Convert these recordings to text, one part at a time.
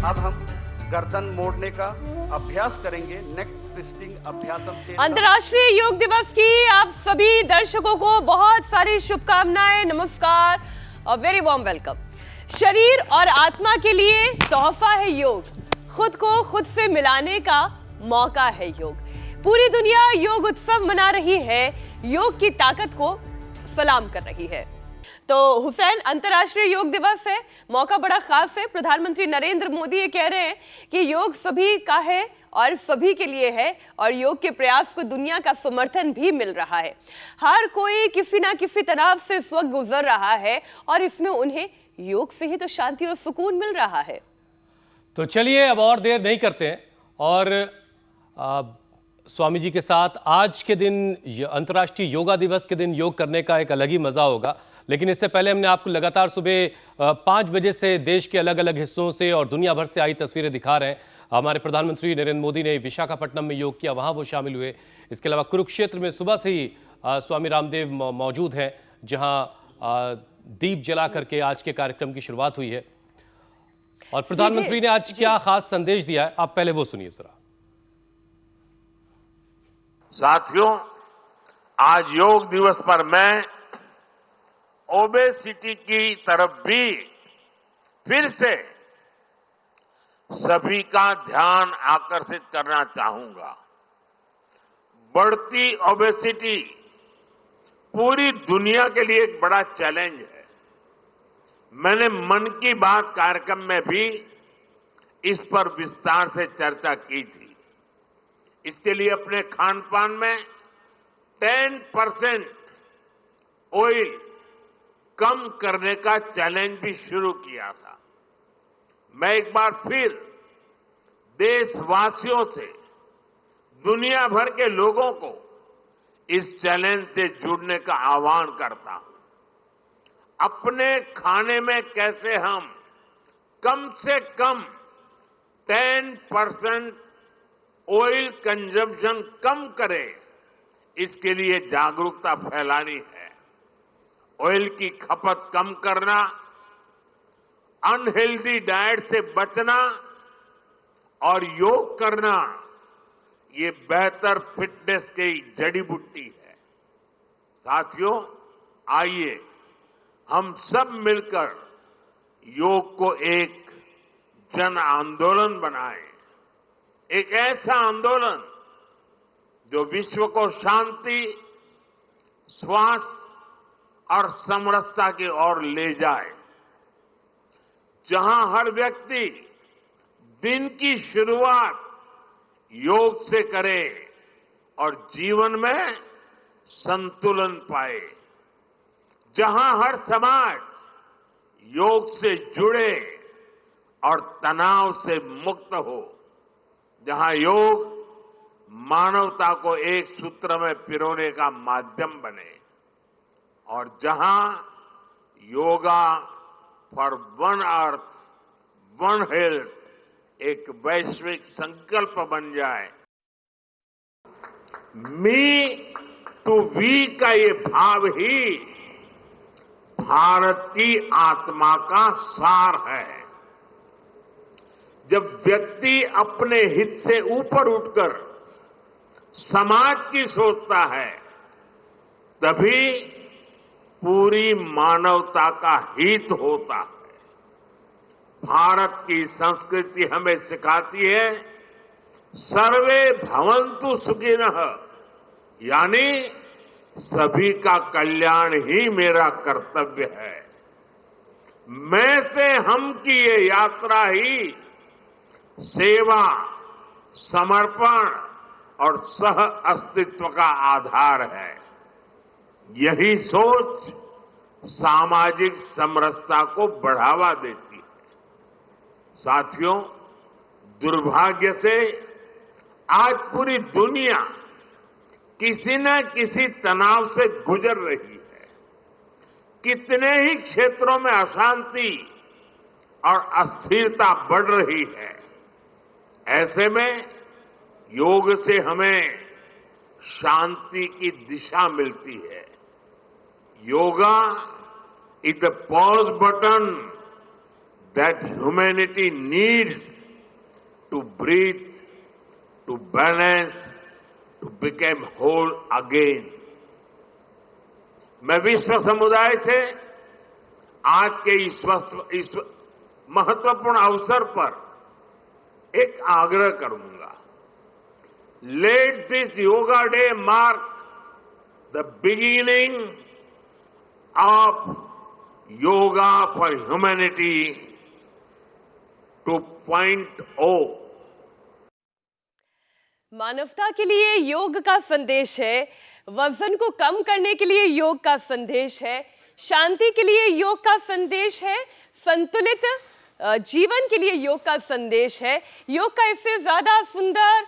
अब हम गर्दन मोड़ने का अभ्यास करेंगे। नेक ट्विस्टिंग अभ्यासम। अंतर्राष्ट्रीय योग दिवस की आप सभी दर्शकों को बहुत सारी शुभकामनाएं, नमस्कार और वेरी वार्म वेलकम। शरीर और आत्मा के लिए तोहफा है योग, खुद को खुद से मिलाने का मौका है योग। पूरी दुनिया योग उत्सव मना रही है, योग की ताकत को सलाम कर रही है। तो हुसैन, अंतर्राष्ट्रीय योग दिवस है, मौका बड़ा खास है। प्रधानमंत्री नरेंद्र मोदी ये कह रहे हैं कि योग सभी का है और सभी के लिए है और योग के प्रयास को दुनिया का समर्थन भी मिल रहा है। हर कोई किसी ना किसी तनाव से इस वक्त गुजर रहा है और इसमें उन्हें योग से ही तो शांति और सुकून मिल रहा है। तो चलिए अब और देर नहीं करते हैं और स्वामी जी के साथ आज के दिन, अंतर्राष्ट्रीय योगा दिवस के दिन योग करने का एक अलग ही मजा होगा। लेकिन इससे पहले हमने आपको लगातार सुबह 5 बजे से देश के अलग अलग हिस्सों से और दुनिया भर से आई तस्वीरें दिखा रहे हैं। हमारे प्रधानमंत्री नरेंद्र मोदी ने विशाखापट्टनम में योग किया, वहां वो शामिल हुए। इसके अलावा कुरुक्षेत्र में सुबह से ही स्वामी रामदेव मौजूद हैं, जहां दीप जला करके आज के कार्यक्रम की शुरुआत हुई है। और प्रधानमंत्री ने आज क्या खास संदेश दिया है, आप पहले वो सुनिए जरा। साथियों, आज योग दिवस पर मैं ओबेसिटी की तरफ भी फिर से सभी का ध्यान आकर्षित करना चाहूंगा। बढ़ती ओबेसिटी पूरी दुनिया के लिए एक बड़ा चैलेंज है। मैंने मन की बात कार्यक्रम में भी इस पर विस्तार से चर्चा की थी। इसके लिए अपने खान पान में 10% ऑयल कम करने का चैलेंज भी शुरू किया था। मैं एक बार फिर देशवासियों से, दुनिया भर के लोगों को इस चैलेंज से जुड़ने का आह्वान करता हूं। अपने खाने में कैसे हम कम से कम 10% ऑयल कंजम्पशन कम करें, इसके लिए जागरूकता फैलानी है। ऑयल की खपत कम करना, अनहेल्दी डाइट से बचना और योग करना, ये बेहतर फिटनेस की जड़ी बूटी है। साथियों, आइए हम सब मिलकर योग को एक जन आंदोलन बनाएं, एक ऐसा आंदोलन जो विश्व को शांति, स्वास्थ्य और समरसता की ओर ले जाए, जहां हर व्यक्ति दिन की शुरुआत योग से करे और जीवन में संतुलन पाए, जहां हर समाज योग से जुड़े और तनाव से मुक्त हो, जहां योग मानवता को एक सूत्र में पिरोने का माध्यम बने और जहां yoga for one earth one health एक वैश्विक संकल्प बन जाए। मी टू वी का ये भाव ही भारत की आत्मा का सार है। जब व्यक्ति अपने हित से ऊपर उठकर समाज की सोचता है, तभी पूरी मानवता का हित होता है। भारत की संस्कृति हमें सिखाती है सर्वे भवन्तु सुखिनः, यानी सभी का कल्याण ही मेरा कर्तव्य है। मैं से हम की ये यात्रा ही सेवा, समर्पण और सह अस्तित्व का आधार है। यही सोच सामाजिक समरसता को बढ़ावा देती है। साथियों, दुर्भाग्य से आज पूरी दुनिया किसी न किसी तनाव से गुजर रही है। कितने ही क्षेत्रों में अशांति और अस्थिरता बढ़ रही है। ऐसे में योग से हमें शांति की दिशा मिलती है। Yoga is the pause button that humanity needs to breathe, to balance, to become whole again. मैं विश्व समुदाय से आज के इस महत्वपूर्ण अवसर पर एक आग्रह करूंगा. Let this yoga day mark the beginning of yoga for humanity 2.0. मानवता के लिए योग का संदेश है, वजन को कम करने के लिए योग का संदेश है, शांति के लिए योग का संदेश है, संतुलित जीवन के लिए योग का संदेश है. योग का इससे ज्यादा सुंदर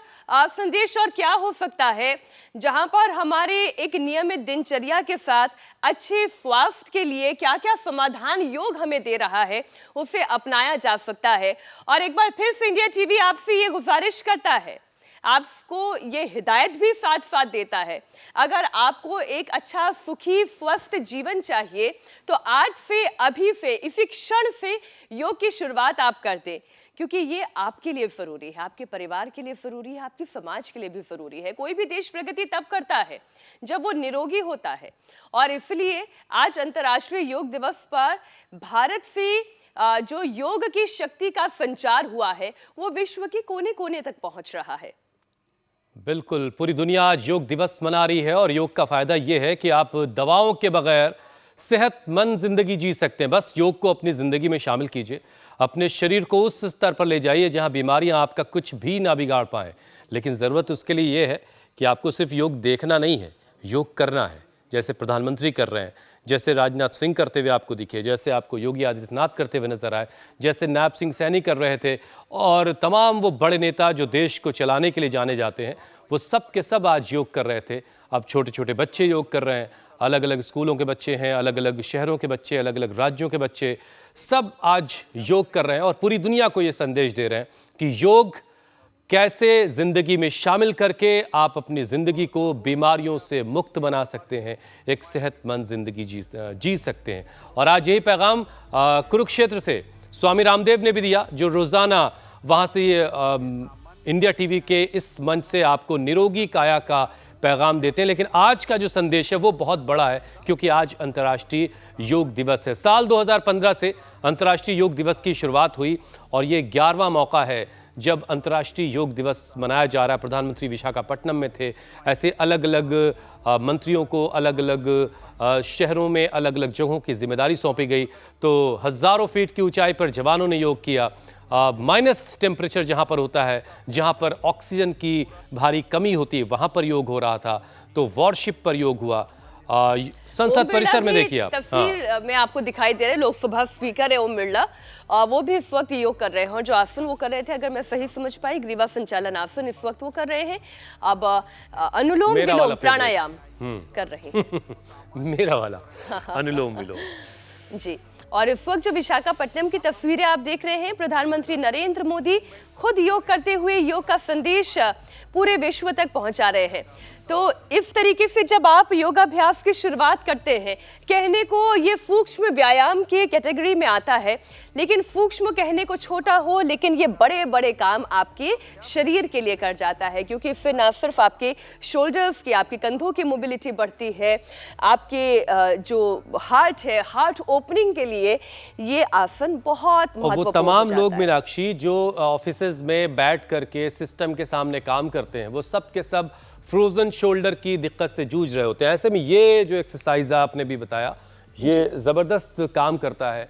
संदेश और क्या हो सकता है, जहां पर हमारे एक नियमित दिनचर्या के साथ अच्छे स्वास्थ्य के लिए क्या क्या समाधान योग हमें दे रहा है, उसे अपनाया जा सकता है. और एक बार फिर से इंडिया टीवी आपसे ये गुजारिश करता है, आपको ये हिदायत भी साथ साथ देता है, अगर आपको एक अच्छा सुखी स्वस्थ जीवन चाहिए तो आज से, अभी से, इसी क्षण से योग की शुरुआत आप कर दें, क्योंकि ये आपके लिए जरूरी है, आपके परिवार के लिए जरूरी है, आपके समाज के लिए भी जरूरी है. कोई भी देश प्रगति तब करता है जब वो निरोगी होता है. और इसलिए आज अंतर्राष्ट्रीय योग दिवस पर भारत से जो योग की शक्ति का संचार हुआ है वो विश्व के कोने कोने तक पहुंच रहा है. बिल्कुल, पूरी दुनिया आज योग दिवस मना रही है और योग का फायदा यह है कि आप दवाओं के बगैर सेहतमंद जिंदगी जी सकते हैं. बस योग को अपनी जिंदगी में शामिल कीजिए, अपने शरीर को उस स्तर पर ले जाइए जहां बीमारियां आपका कुछ भी ना बिगाड़ पाए. लेकिन ज़रूरत उसके लिए यह है कि आपको सिर्फ योग देखना नहीं है, योग करना है. जैसे प्रधानमंत्री कर रहे हैं, जैसे राजनाथ सिंह करते हुए आपको दिखे, जैसे आपको योगी आदित्यनाथ करते हुए नजर आए, जैसे नायब सिंह सैनी कर रहे थे, और तमाम वो बड़े नेता जो देश को चलाने के लिए जाने जाते हैं, वो सब के सब आज योग कर रहे थे. अब छोटे छोटे बच्चे योग कर रहे हैं, अलग अलग स्कूलों के बच्चे हैं, अलग अलग शहरों के बच्चे, अलग अलग राज्यों के बच्चे, सब आज योग कर रहे हैं और पूरी दुनिया को ये संदेश दे रहे हैं कि योग कैसे जिंदगी में शामिल करके आप अपनी जिंदगी को बीमारियों से मुक्त बना सकते हैं, एक सेहतमंद जिंदगी जी सकते हैं. और आज यही पैगाम कुरुक्षेत्र से स्वामी रामदेव ने भी दिया, जो रोजाना वहां से इंडिया टीवी के इस मंच से आपको निरोगी काया का पैगाम देते हैं. लेकिन आज का जो संदेश है वो बहुत बड़ा है, क्योंकि आज अंतर्राष्ट्रीय योग दिवस है. साल 2015 से अंतर्राष्ट्रीय योग दिवस की शुरुआत हुई और ये 11वां मौका है जब अंतर्राष्ट्रीय योग दिवस मनाया जा रहा है. प्रधानमंत्री विशाखापट्टनम में थे, ऐसे अलग अलग मंत्रियों को अलग अलग शहरों में अलग अलग जगहों की जिम्मेदारी सौंपी गई. तो हज़ारों फीट की ऊंचाई पर जवानों ने योग किया. माइनस टेम्परेचर जहां पर होता है, जहां पर ऑक्सीजन की भारी कमी होती है, वहां पर योग हो रहा था. तो वॉरशिप पर योग हुआ, संसद परिसर में देखिए आप. तस्वीर में आपको दिखाई दे रहे हैं, लोकसभा स्पीकर है ओम बिरला, वो भी इस वक्त योग कर रहे हैं. जो आसन वो कर रहे थे, अगर मैं सही समझ पाई, ग्रीवा संचालन आसन इस वक्त वो कर रहे हैं. अब अनुलोम विलोम प्राणायाम कर रहे हैं. मेरा वाला अनुलोम विलोम जी. और इस वक्त जो विशाखापट्टनम की तस्वीरें आप देख रहे हैं, प्रधानमंत्री नरेंद्र मोदी खुद योग करते हुए योग का संदेश पूरे विश्व तक पहुंचा रहे हैं. तो इस तरीके से जब आप योगाभ्यास की शुरुआत करते हैं, कहने को ये सूक्ष्म व्यायाम की कैटेगरी में आता है, लेकिन सूक्ष्म कहने को छोटा हो, लेकिन ये बड़े बड़े काम आपके शरीर के लिए कर जाता है, क्योंकि इससे ना सिर्फ आपके शोल्डर्स की, आपके कंधों की मोबिलिटी बढ़ती है, आपके जो हार्ट है, हार्ट ओपनिंग के लिए ये आसन बहुत महत्वपूर्ण. वो तमाम लोग मीनाक्षी जो ऑफिसेज में बैठ करके सिस्टम के सामने काम करते हैं, वो सब के सब फ्रोजन शोल्डर की दिक्कत से जूझ रहे होते हैं. ऐसे में ये जो एक्सरसाइज आपने भी बताया, ये जबरदस्त काम करता है,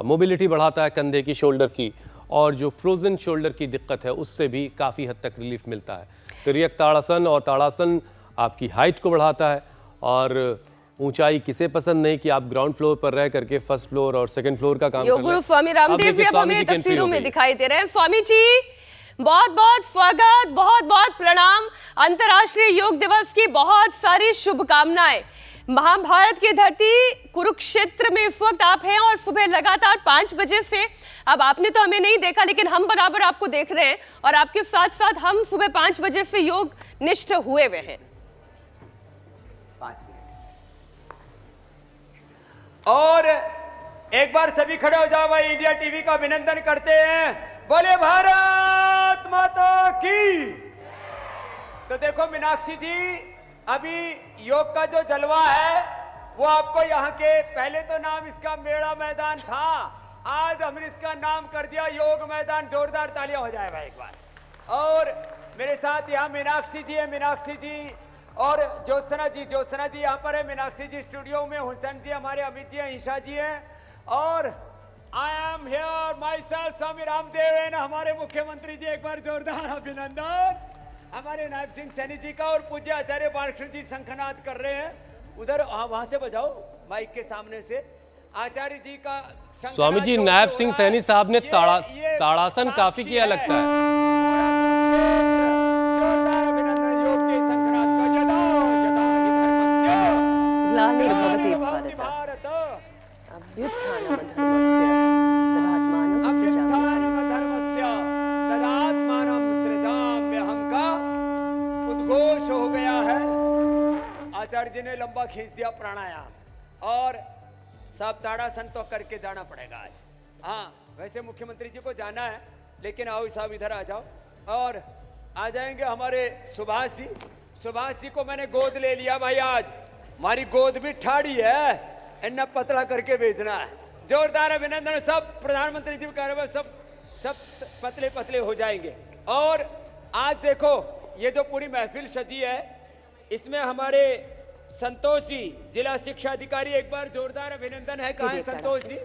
मोबिलिटी बढ़ाता है कंधे की, शोल्डर की, और जो फ्रोजन शोल्डर की दिक्कत है उससे भी काफी हद तक रिलीफ मिलता है. तिर्यक ताड़ासन और ताड़ासन आपकी हाइट को बढ़ाता है. और ऊंचाई किसे पसंद नहीं कि आप ग्राउंड फ्लोर पर रह करके फर्स्ट फ्लोर और सेकंड फ्लोर का काम कर रहे हैं. गुरु स्वामी रामदेव भी अब हमें तस्वीरों में दिखाई दे रहे हैं. स्वामी जी, बहुत बहुत स्वागत, बहुत बहुत प्रणाम. अंतर्राष्ट्रीय योग दिवस की बहुत सारी शुभकामनाएं. महाभारत की धरती कुरुक्षेत्र में इस वक्त आप हैं और सुबह लगातार 5 बजे से, अब आपने तो हमें नहीं देखा लेकिन हम बराबर आपको देख रहे हैं, और आपके साथ साथ हम सुबह 5 बजे से योग निष्ठ हुए हुए हैं. 5 मिनट और एक बार सभी खड़े हो जाओ भाई. इंडिया टीवी का अभिनंदन करते हैं. बोले भारत माता की। तो देखो मीनाक्षी जी, अभी योग का जो जलवा है वो आपको यहाँ के, पहले तो नाम इसका मेड़ा मैदान था, आज हमने इसका नाम कर दिया योग मैदान। जोरदार तालियां हो जाए भाई एक बार। और मेरे साथ यहाँ मीनाक्षी जी है, मीनाक्षी जी और ज्योत्सना जी यहाँ पर है। मीनाक्षी जी स्टूडियो में, हुसैन जी हमारे, अमित जी हैं, ईशा जी हैं, और I am here my self Swami Ramdev and हमारे मुख्यमंत्री जी। एक बार जोरदार अभिनंदन हमारे नायब सिंह सैनी जी का। और पूज्य आचार्य बालकृष्ण जी शंखनाद कर रहे हैं उधर, वहां से बजाओ माइक के सामने से। आचार्य जी का स्वामी जी, नायब सिंह सैनी साहब ने ताड़ासन काफी किया लगता है। जोरदार अभिनंदन योग के शंखनाद का। जदा जदा ग्लानिर्भवति भारत भारत तदात्मानं सृजाम्यहं का उद्घोष हो गया है। आचार्य जी ने लंबा खींच दिया प्राणायाम, और सब ताड़ासन तो करके जाना पड़ेगा आज। हाँ, वैसे मुख्यमंत्री जी को जाना है, लेकिन आओ साहब इधर आ जाओ। और आ जाएंगे हमारे सुभाष जी। सुभाष जी को मैंने गोद ले लिया भाई, आज हमारी गोद भी ठाड़ी है, इन्ना पतला करके भेजना है। जोरदार अभिनंदन। सब प्रधानमंत्री जी कह रहे सब पतले पतले हो जाएंगे। और आज देखो ये जो पूरी महफिल सजी है, इसमें हमारे संतोष जी जिला शिक्षा अधिकारी, एक बार जोरदार अभिनंदन है। कहाँ है संतोष जी?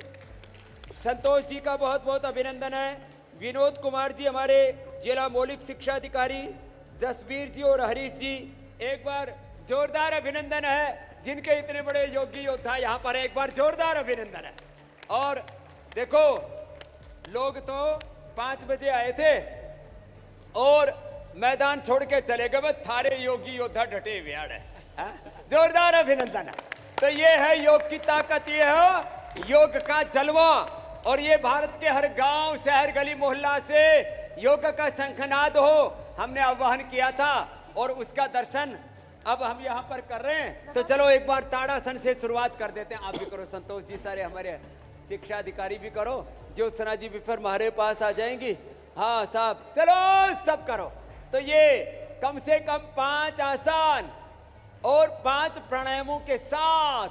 संतोष जी का बहुत बहुत अभिनंदन है। विनोद कुमार जी हमारे जिला मौलिक शिक्षा अधिकारी, जसबीर जी और हरीश जी, एक बार जोरदार अभिनंदन है। जिनके इतने बड़े योगी योद्धा यहाँ पर, एक बार जोरदार अभिनंदन है। और देखो लोग तो 5 बजे आए थे और मैदान छोड़ के चले गए, बस थारे योगी योद्धा डटे हुए हैं। जोरदार अभिनंदन है। तो ये है योग की ताकत, ये है योग का जलवा। और ये भारत के हर गांव, शहर, गली, मोहल्ला से योग का शंखनाद हो, हमने आह्वान किया था और उसका दर्शन अब हम यहाँ पर कर रहे हैं। तो चलो एक बार ताड़ासन से शुरुआत कर देते हैं। आप भी करो संतोष जी, सारे हमारे शिक्षा अधिकारी भी करो, ज्योत्सना जी भी फिर हमारे पास आ जाएंगी। हाँ साहब, चलो सब करो। तो ये कम से कम 5 आसन और 5 प्राणायामों के साथ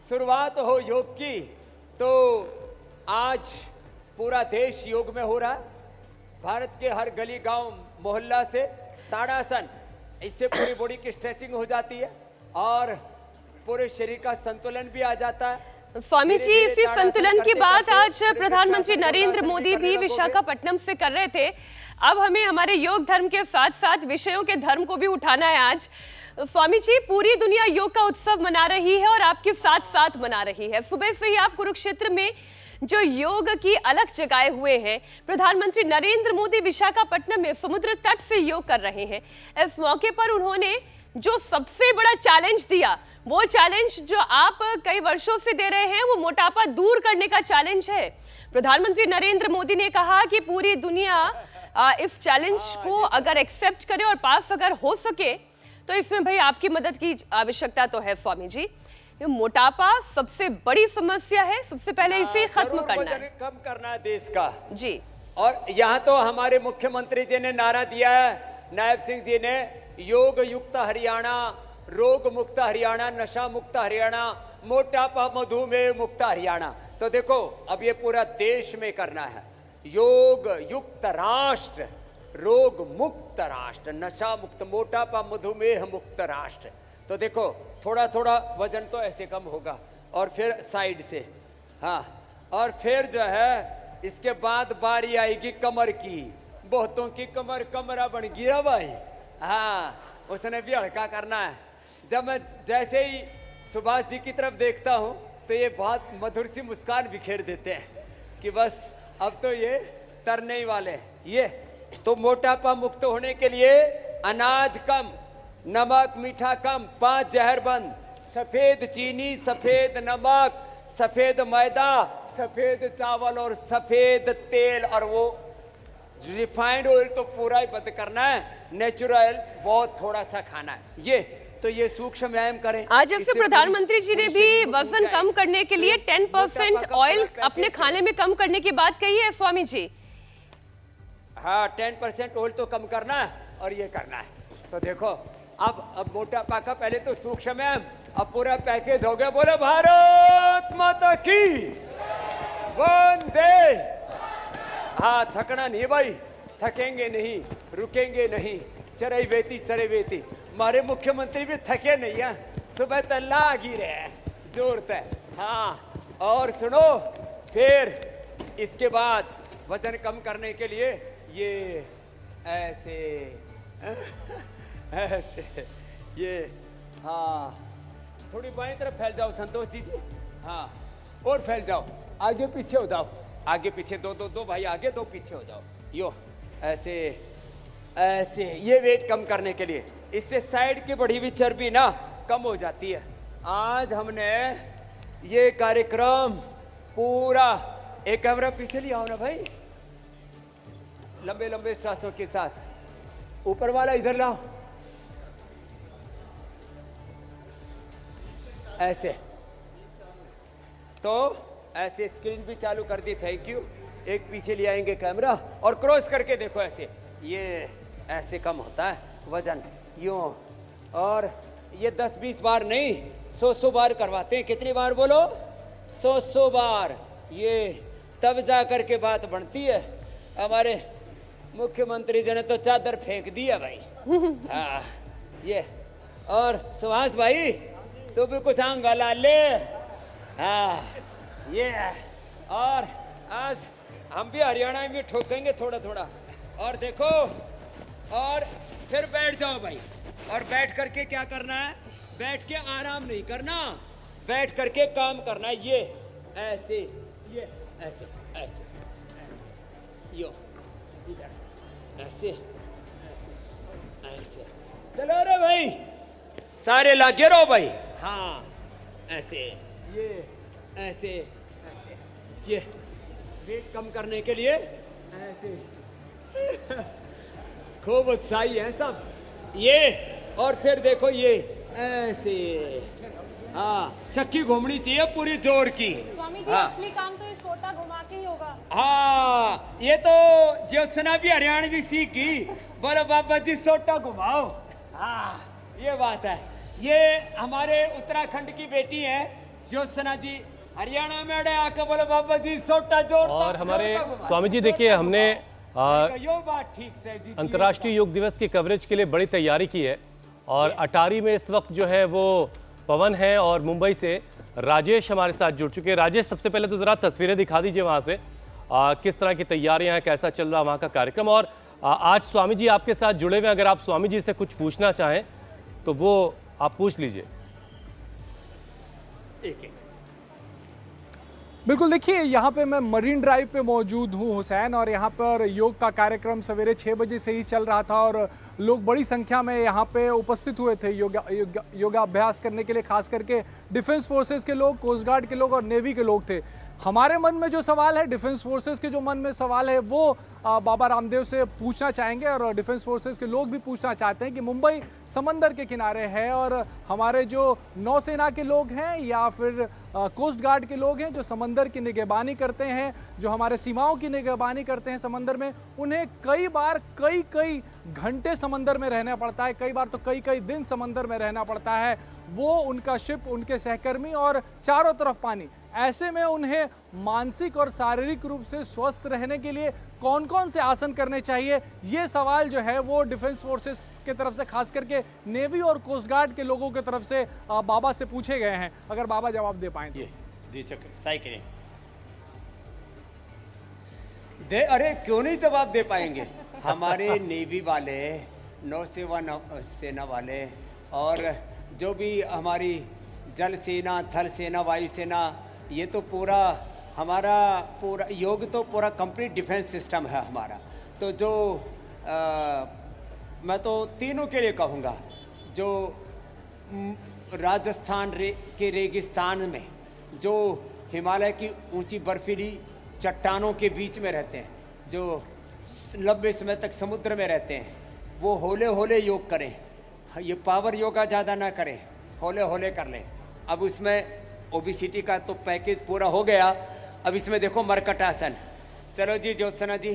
शुरुआत हो योग की। तो आज पूरा देश योग में हो रहा है, भारत के हर गली गांव मोहल्ला से ताड़ासन, इससे पूरी बॉडी की स्ट्रेचिंग हो जाती है और पूरे शरीर का संतुलन भी आ जाता है। स्वामी जी, इसी संतुलन की बात आज प्रधानमंत्री नरेंद्र मोदी भी विशाखापट्टनम से कर रहे थे। अब हमें हमारे योग धर्म के साथ साथ विषयों के धर्म को भी उठाना है आज। स्वामी जी, पूरी दुनिया योग का उत्सव मना रही है और आपके साथ साथ मना रही है। सुबह से ही आप कुरुक्षेत्र में जो योग की अलख जगाए हुए हैं, प्रधानमंत्री नरेंद्र मोदी विशाखापट्टनम में समुद्र तट से योग कर रहे हैं। इस मौके पर उन्होंने जो सबसे बड़ा चैलेंज दिया, वो चैलेंज जो आप कई वर्षों से दे रहे हैं, वो मोटापा दूर करने का चैलेंज है। प्रधानमंत्री नरेंद्र मोदी ने कहा कि पूरी दुनिया इस चैलेंज को अगर एक्सेप्ट करे और पास अगर हो सके, तो इसमें भाई आपकी मदद की आवश्यकता तो है। स्वामी जी, ये मोटापा सबसे बड़ी समस्या है, सबसे पहले इसे खत्म करना है, कम करना है देश का जी। और यहाँ तो हमारे मुख्यमंत्री जी ने नारा दिया है, नायब सिंह जी ने, योग युक्त हरियाणा, रोग मुक्त हरियाणा, नशा मुक्त हरियाणा, मोटापा मधुमेह मुक्त हरियाणा। तो देखो अब ये पूरा देश में करना है। योग युक्त राष्ट्र, रोग मुक्त राष्ट्र, नशा मुक्त, मोटापा मधुमेह मुक्त राष्ट्र। तो देखो थोड़ा थोड़ा वजन तो ऐसे कम होगा और फिर साइड से, हाँ, और फिर जो है इसके बाद बारी आएगी कमर की। बहुतों की कमर कमरा बन गिरा भाई, हाँ, उसने भी हल्का करना है। जब मैं जैसे ही सुभाष जी की तरफ देखता हूँ तो ये बहुत मधुर सी मुस्कान बिखेर देते हैं कि बस अब तो ये तरने ही वाले हैं। ये तो मोटापा मुक्त होने के लिए अनाज कम, नमक मीठा कम, 5 जहर बंद, सफेद चीनी, सफेद नमक, सफेद मैदा, सफेद चावल और सफेद तेल, और वो रिफाइंड ऑयल तो पूरा ही बंद करना है, नेचुरल बहुत थोड़ा सा खाना है। ये सूक्ष्म व्यायाम करें। आज जबकि प्रधानमंत्री जी ने भी वजन कम करने के लिए 10% ऑयल अपने खाने में कम करने की बात कही है। स्वामी जी, हाँ 10% ओल तो कम करना है और ये करना है। तो देखो अब मोटापा का पहले तो सूक्ष्म है, अब पूरा पैकेज हो गया। बोले भारत माता की वंदे। हाँ थकना नहीं भाई, थकेंगे नहीं, रुकेंगे नहीं। चरई बेती हमारे मुख्यमंत्री भी थके नहीं है, सुबह तो लाग ही रहे जोरते। हाँ और सुनो, फिर इसके बाद वजन कम करने के लिए ये ऐसे ऐसे ये, हाँ थोड़ी बाएं तरफ फैल जाओ संतोष जी। हाँ और फैल जाओ, आगे पीछे हो जाओ, आगे पीछे दो भाई, आगे दो पीछे हो जाओ। यो ऐसे ऐसे, ये वेट कम करने के लिए, इससे साइड की बढ़ी हुई चर्बी ना कम हो जाती है। आज हमने ये कार्यक्रम पूरा, एक कैमरा पीछे लिया हो ना भाई, लंबे लंबे सांसों के साथ, ऊपर वाला इधर लाओ, ऐसे। तो ऐसे स्क्रीन भी चालू कर दी, थैंक यू। एक पीछे ले आएंगे कैमरा और क्रॉस करके देखो ऐसे, ये ऐसे कम होता है वजन यूं। और ये 10-20 बार नहीं, 100 बार करवाते हैं। कितनी बार बोलो? 100 बार। ये तब जा कर के बात बनती है। हमारे मुख्यमंत्री जी ने तो चादर फेंक दिया भाई। हाँ ये, और सुहास भाई तू भी कुछ आंग ला ले। हाँ ये, और आज हम भी हरियाणा में भी ठोकेंगे थोड़ा थोड़ा। और देखो, और फिर बैठ जाओ भाई, और बैठ करके क्या करना है? बैठ के आराम नहीं करना, बैठ करके काम करना है। ये ऐसे, ये ऐसे ऐसे, यो इधर ऐसे ऐसे। चलो रे भाई, सारे लागे रहो भाई। हाँ ऐसे, ये ऐसे ऐसे, ये वेट कम करने के लिए ऐसे। खूब उत्साही है सब ये। और फिर देखो ये ऐसे, हाँ चक्की घूमनी चाहिए पूरी जोर की। स्वामी जी हाँ। असली काम तो ये सोटा घुमा के ही होगा। हाँ ये तो ज्योत्सना भी हरियाणवी सीखी, बोलो बाबा जी सोटा घुमाओ। हाँ ये बात है। ये हमारे उत्तराखंड की बेटी है ज्योत्सना जी, हरियाणा में अड़े आके बोलो बाबा जी सोटा जोर। और हमारे स्वामी जी देखिए, हमने यो बात ठीक से जी, अंतर्राष्ट्रीय योग दिवस की कवरेज के लिए बड़ी तैयारी की है। और अटारी में इस वक्त जो है वो पवन है, और मुंबई से राजेश हमारे साथ जुड़ चुके हैं। राजेश, सबसे पहले तो ज़रा तस्वीरें दिखा दीजिए वहाँ से, किस तरह की तैयारियां हैं, कैसा चल रहा वहाँ का कार्यक्रम। और आज स्वामी जी आपके साथ जुड़े हुए, अगर आप स्वामी जी से कुछ पूछना चाहें तो वो आप पूछ लीजिए। एक एक। बिल्कुल, देखिए यहाँ पे मैं मरीन ड्राइव पे मौजूद हूँ हुसैन, और यहाँ पर योग का कार्यक्रम सवेरे 6 बजे से ही चल रहा था और लोग बड़ी संख्या में यहाँ पे उपस्थित हुए थे योगाभ्यास करने के लिए। खास करके डिफेंस फोर्सेस के लोग, कोस्ट गार्ड के लोग और नेवी के लोग थे। हमारे मन में जो सवाल है, डिफेंस फोर्सेस के जो मन में सवाल है, वो बाबा रामदेव से पूछना चाहेंगे। और डिफेंस फोर्सेस के लोग भी पूछना चाहते हैं कि मुंबई समंदर के किनारे है, और हमारे जो नौसेना के लोग हैं या फिर कोस्ट गार्ड के लोग हैं जो समंदर की निगहबानी करते हैं, जो हमारे सीमाओं की निगहबानी करते हैं समंदर में, उन्हें कई बार कई घंटे समंदर में रहना पड़ता है, कई बार तो कई दिन समंदर में रहना पड़ता है। वो, उनका शिप, उनके सहकर्मी और चारों तरफ पानी। ऐसे में उन्हें मानसिक और शारीरिक रूप से स्वस्थ रहने के लिए कौन कौन से आसन करने चाहिए, ये सवाल जो है वो डिफेंस फोर्सेस की तरफ से, खास करके नेवी और कोस्ट गार्ड के लोगों की तरफ से बाबा से पूछे गए हैं। अगर बाबा जवाब दे पाएं तो। जी चक्र सही करें दे। अरे क्यों नहीं जवाब दे पाएंगे? हमारे नेवी वाले, सेना वाले, और जो भी हमारी जल सेना, थल सेना, वायु सेना, ये तो पूरा हमारा पूरा योग तो पूरा कंप्लीट डिफेंस सिस्टम है हमारा। तो जो मैं तो तीनों के लिए कहूँगा, जो राजस्थान के रेगिस्तान में, जो हिमालय की ऊंची बर्फीली चट्टानों के बीच में रहते हैं, जो लंबे समय तक समुद्र में रहते हैं, वो होले होले योग करें। ये पावर योगा ज़्यादा ना करें, होले होले कर लें। अब उसमें ओबिसिटी का तो पैकेज पूरा हो गया, अब इसमें देखो मरकट आसन। चलो जी ज्योत्सना जी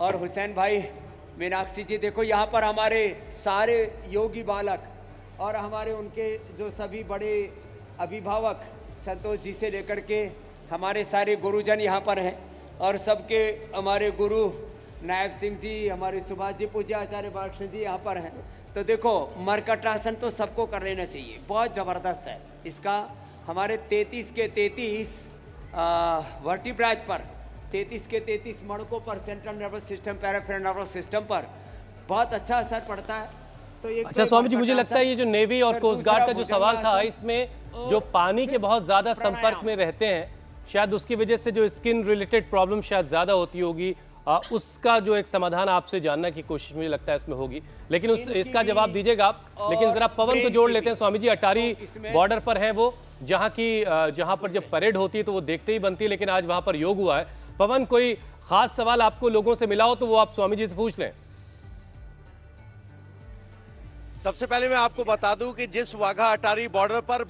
और हुसैन भाई, मीनाक्षी जी, देखो यहाँ पर हमारे सारे योगी बालक और हमारे उनके जो सभी बड़े अभिभावक संतोष जी से लेकर के हमारे सारे गुरुजन यहाँ पर हैं और सबके हमारे गुरु नायब सिंह जी, हमारे सुभाष जी, पूज्य आचार्य बालकृष्ण जी यहाँ पर हैं। तो देखो मरकटासन तो सबको कर लेना चाहिए, बहुत ज़बरदस्त है इसका। हमारे 33 के 33 वर्टिब्राज पर, 33 के 33 मणकों पर, central nervous system, peripheral nervous system पर बहुत अच्छा असर पड़ता है। तो एक अच्छा स्वामी जी, मुझे लगता है ये जो नेवी और कोस्ट गार्ड का जो सवाल था, इसमें जो पानी के बहुत ज्यादा संपर्क में रहते हैं, शायद उसकी वजह से जो स्किन रिलेटेड प्रॉब्लम शायद ज्यादा होती होगी, उसका जो एक समाधान आपसे जानने की कोशिश मुझे लगता है इसमें होगी, लेकिन इसका जवाब दीजिएगा आप। लेकिन जरा पवन को जोड़ लेते हैं स्वामी जी। अटारी बॉर्डर पर है वो, जहां पर जब परेड होती है तो वो देखते ही बनती है, लेकिन आज वहां पर योग हुआ है। पवन, कोई खास सवाल आपको लोगों से मिला हो तो वो आप स्वामी जी से पूछ लें। सबसे पहले मैं आपको बता दूं कि जिस वाघा अटारी बॉर्डर पर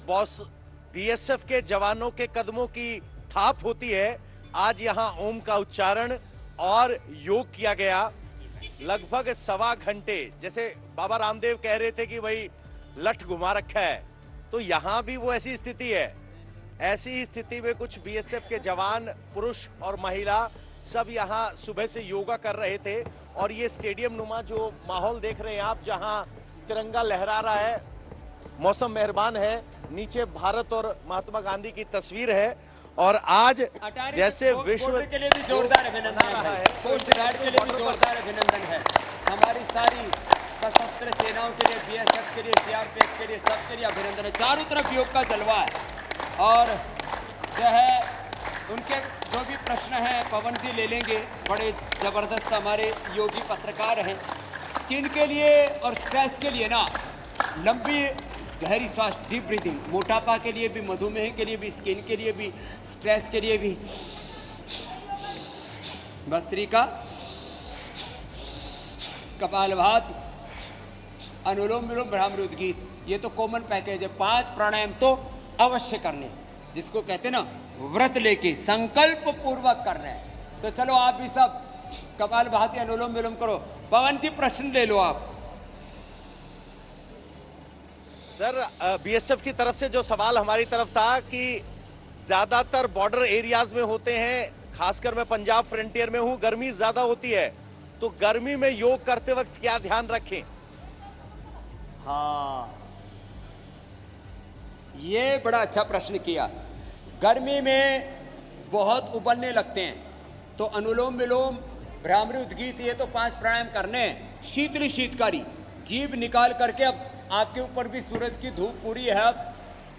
बीएसएफ के जवानों के कदमों की थाप होती है, आज यहां ओम का उच्चारण और योग किया गया। लगभग 1.25 घंटे, जैसे बाबा रामदेव कह रहे थे कि भाई लठ घुमा रखा है, तो यहां भी वो ऐसी स्थिति है। ऐसी ही स्थिति में कुछ बीएसएफ के जवान, पुरुष और महिला सब यहां सुबह से योगा कर रहे थे। और ये स्टेडियम नुमा जो माहौल देख रहे हैं आप, जहां तिरंगा लहरा रहा है, मौसम मेहरबान है, नीचे भारत और महात्मा गांधी की तस्वीर है। और आज जैसे विश्व के लिए भी जोरदार अभिनंदन है, कोस्ट गार्ड के लिए भी जोरदार अभिनंदन है, हमारी सारी सशस्त्र सेनाओं के लिए, बीएसएफ के लिए, सीआरपीएफ के लिए, सबके लिए अभिनंदन है। चारों तरफ योग का जलवा है। और जो है उनके जो भी प्रश्न हैं पवन जी ले लेंगे, बड़े जबरदस्त हमारे योगी पत्रकार हैं। स्किन के लिए और स्ट्रेस के लिए ना, लंबी गहरी श्वास, डीप ब्रीदिंग, मोटापा के लिए भी, मधुमेह के लिए भी, स्किन के लिए भी, स्ट्रेस के लिए भी। भस्त्रिका, कपालभाति, अनुलोम विलोम, भ्रामरी उद्गीत, ये तो कॉमन पैकेज है। 5 प्राणायाम तो अवश्य करने, जिसको कहते हैं ना व्रत लेके संकल्प पूर्वक करना है। तो चलो आप भी सब कपालभाति, अनुलोम विलोम करो। पवन जी प्रश्न ले लो आप। सर, बीएसएफ की तरफ से जो सवाल हमारी तरफ था कि ज्यादातर बॉर्डर एरियाज में होते हैं, खासकर मैं पंजाब फ्रंटियर में हूं, गर्मी ज्यादा होती है, तो गर्मी में योग करते वक्त क्या ध्यान रखें? हाँ, ये बड़ा अच्छा प्रश्न किया। गर्मी में बहुत उबलने लगते हैं, तो अनुलोम विलोम, भ्रामरी उद्गीत, ये तो 5 प्राणायाम करने हैं। शीतली शीतकारी, जीभ निकाल करके, अब आपके ऊपर भी सूरज की धूप पूरी है, अब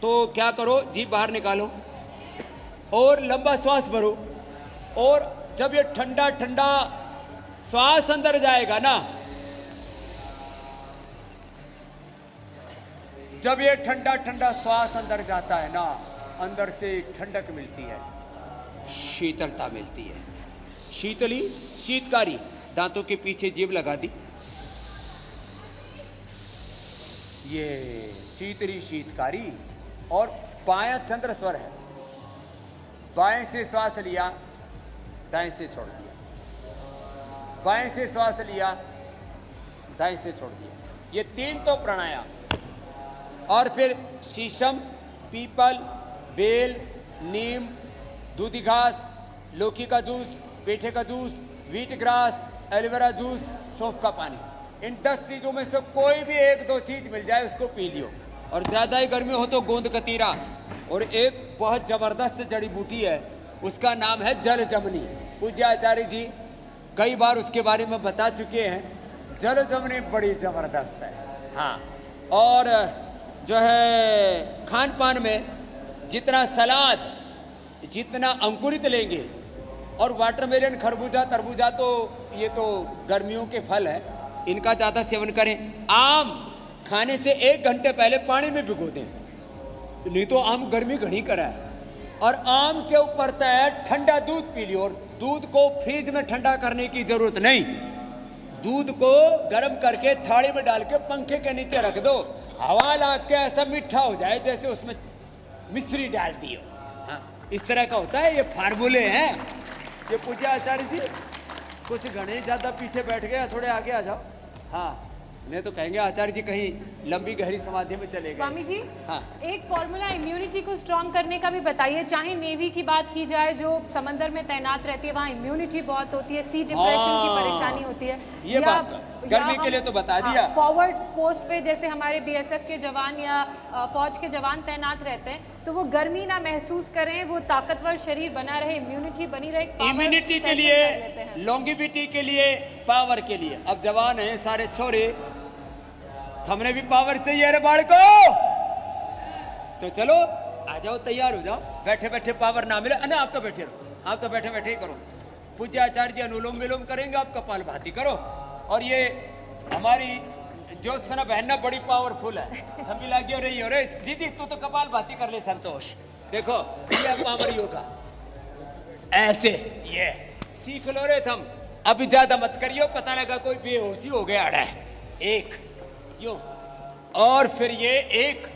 तो क्या करो, जीभ बाहर निकालो और लंबा श्वास भरो। और जब ये ठंडा ठंडा श्वास अंदर जाएगा ना, जब ये ठंडा ठंडा श्वास अंदर जाता है ना, अंदर से ठंडक मिलती है, शीतलता मिलती है। शीतली शीतकारी, दांतों के पीछे जीभ लगा दी, ये शीतली शीतकारी। और बायां चंद्र स्वर है, बाएं से श्वास लिया, दाएं से छोड़ दिया, बाएं से श्वास लिया, दाएं से छोड़ दिया। ये 3 तो प्राणायाम। और फिर शीशम, पीपल, बेल, नीम, दूधी घास, लौकी का जूस, पेठे का juice, wheat grass, aloe vera juice, सौंफ का पानी, इन 10 चीज़ों में से कोई भी 1-2 चीज़ मिल जाए उसको पी लियो। और ज़्यादा ही गर्मी हो तो गोंद कतीरा, और एक बहुत ज़बरदस्त जड़ी बूटी है, उसका नाम है जल जमनी। पूज्य आचार्य जी कई बार उसके बारे में बता चुके हैं। जल जमनी बड़ी ज़बरदस्त है। हाँ, और जो है खान पान में जितना सलाद, जितना अंकुरित लेंगे, और वाटरमेलन, खरबूजा, तरबूजा, तो ये तो गर्मियों के फल है, इनका ज़्यादा सेवन करें। आम खाने से 1 घंटे पहले पानी में भिगो दें, नहीं तो आम गर्मी घनी करा है। और आम के ऊपर तय ठंडा दूध पी लियो। और दूध को फ्रिज में ठंडा करने की जरूरत नहीं, दूध को गर्म करके थाली में डाल के पंखे के नीचे रख दो, हवा ला के ऐसा मीठा हो जाए जैसे उसमें मिश्री डाल दी हो। हाँ, इस तरह का होता है, ये फार्मूले हैं। ये पूज्य आचार्य जी कुछ घने ज्यादा पीछे बैठ गए, थोड़े आगे आ जाओ। हाँ, नहीं तो कहेंगे आचार्य जी कहीं लंबी गहरी समाधि में चले गए। स्वामी जी, हाँ। एक फॉर्मूला इम्यूनिटी को स्ट्रांग करने का भी बताइए। चाहे नेवी की बात की जाए, जो समंदर में तैनात रहती है, वहाँ इम्यूनिटी बहुत होती है, सी डिप्रेशन की परेशानी होती है। ये बात तो गर्मी के लिए तो बता दिया। फॉरवर्ड पोस्ट पे जैसे हमारे बीएसएफ के जवान या फौज के जवान तैनात रहते हैं, तो वो गर्मी ना महसूस करें, वो ताकतवर शरीर बना रहे, इम्यूनिटी बनी रहे। इम्यूनिटी के लिए, लॉन्गिविटी के लिए, पावर के लिए। अब जवान है सारे छोरे, हमने भी पावर चाहिए रे बालको, तो चलो आ जाओ, तैयार हो जाओ। बैठे बैठे पावर ना मिले, ना आप तो बैठे रहो, आप तो बैठे बैठे ही करो। पूज्य आचार्य जी अनुलोम विलोम करेंगे, आप कपाल भाती करो। और ये हमारी ज्योत्सना बहन ना बड़ी पावरफुल है, हम भी लागी हो रही हो रे दीदी, तू तो कपाल भाती कर ले। संतोष देखो, ये पावर योगा ऐसे, ये सीख लो रे तुम। अभी ज्यादा मत करियो, पता लगा कोई बेहोशी हो गया अड़ा है। एक यूं, और फिर ये एक,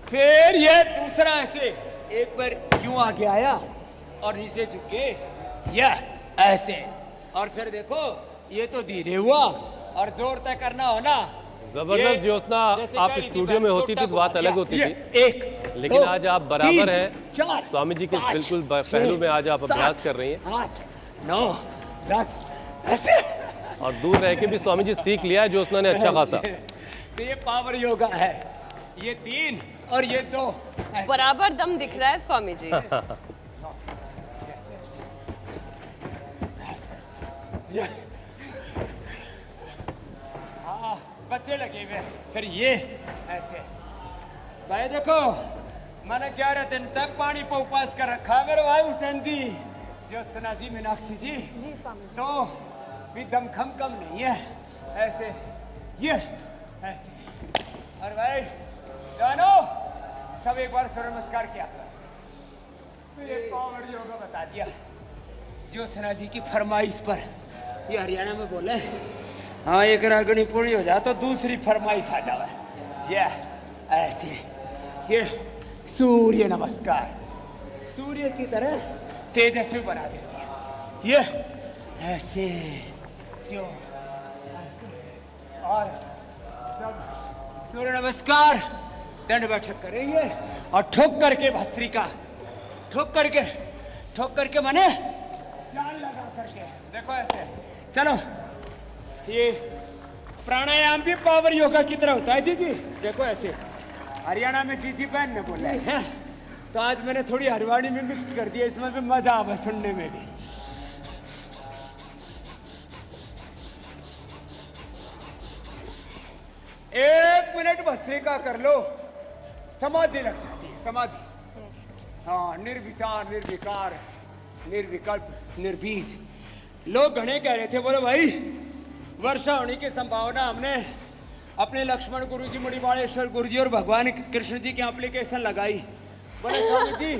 फिर ये दूसरा ऐसे, एक बार यूं आगे आया और नीचे झुके, यह ऐसे, और फिर देखो ये तो धीरे हुआ, और जोर तय करना हो ना। जबरदस्त ज्योत्सना, आप स्टूडियो में होती थी तो बात अलग होती थी, एक लेकिन आज आप बराबर हैं, 4 स्वामी जी के बिल्कुल पहलू में आज आप अभ्यास कर रही हैं। 8 9 10 ऐसे, और दूर रह के भी स्वामी जी सीख लिया है ज्योत्सना ने अच्छा खासा। तो ये पावर योगा है, ये 3 और ये 2 ऐसे। बराबर दम दिख रहा है स्वामी जी। हाँ, बच्चे लगे हुए। फिर ये ऐसे, भाई देखो मैंने 11 दिन तक पानी पर उपवास कर रखा मेरे भाई हुसैन जी, ज्योत्सना जी, मीनाक्षी जी। जी स्वामी जी। तो भी दमखम कम नहीं है, ऐसे, ये ऐसे। और भाई जानो, सब एक बार सूर्य नमस्कार किया करो। ये पावर योगा बता दिया ज्योत्सना जी की फरमाइश पर। ये हरियाणा में बोले, हाँ एक रागनी पूरी हो जाए तो दूसरी फरमाइश आ जाए। ये ऐसे, ये सूर्य नमस्कार, सूर्य की तरह तेजस्वी बना देती है। ये ऐसे, क्यों ऐसे। और जब सूर्य नमस्कार दंड बैठक करेंगे और ठोक करके भस्त्रिका, ठोक करके माने जान लगा करके, देखो ऐसे। चलो, ये प्राणायाम भी पावर योगा की तरह होता है जी जी। देखो ऐसे, हरियाणा में जीजी बहन ने बोला है, तो आज मैंने थोड़ी हरियाणी में मिक्स कर दिया, इसमें भी मजा आवा सुनने में भी। एक मिनट भस्त्रिका कर लो, समाधि लग जाती है, समाधि। हाँ, निर्विचार, निर्विकार, निर्विकल्प, निर्बीज। लोग घने कह रहे थे, बोले भाई वर्षा होने की संभावना हमने अपने लक्ष्मण गुरुजी, मणिवाणेश्वर गुरुजी और भगवान कृष्ण जी की एप्लीकेशन लगाई। बोले स्वामी जी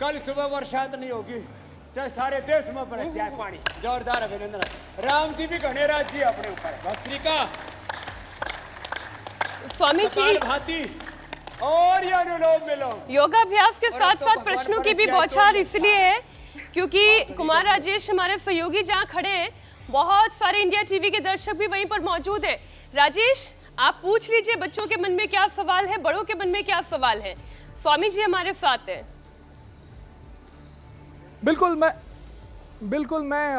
कल सुबह वर्षा तो नहीं होगी, चाहे सारे देश में बरस जाए पानी। जोरदार अभिनंदन। राम जी भी घने राज जी अपने ऊपर। भस्त्रिका, स्वामी जी, भाती और ये अनुलोम विलोम। योगाभ्यास के साथ साथ प्रश्नों की भी बौछार इसलिए है क्योंकि कुमार राजेश हमारे सहयोगी जहाँ खड़े हैं, बहुत सारे इंडिया टीवी के दर्शक भी वहीं पर मौजूद है। राजेश, आप पूछ लीजिए बच्चों के मन में क्या सवाल है, बड़ों के मन में क्या सवाल है। स्वामी जी हमारे साथ हैं। बिल्कुल मैं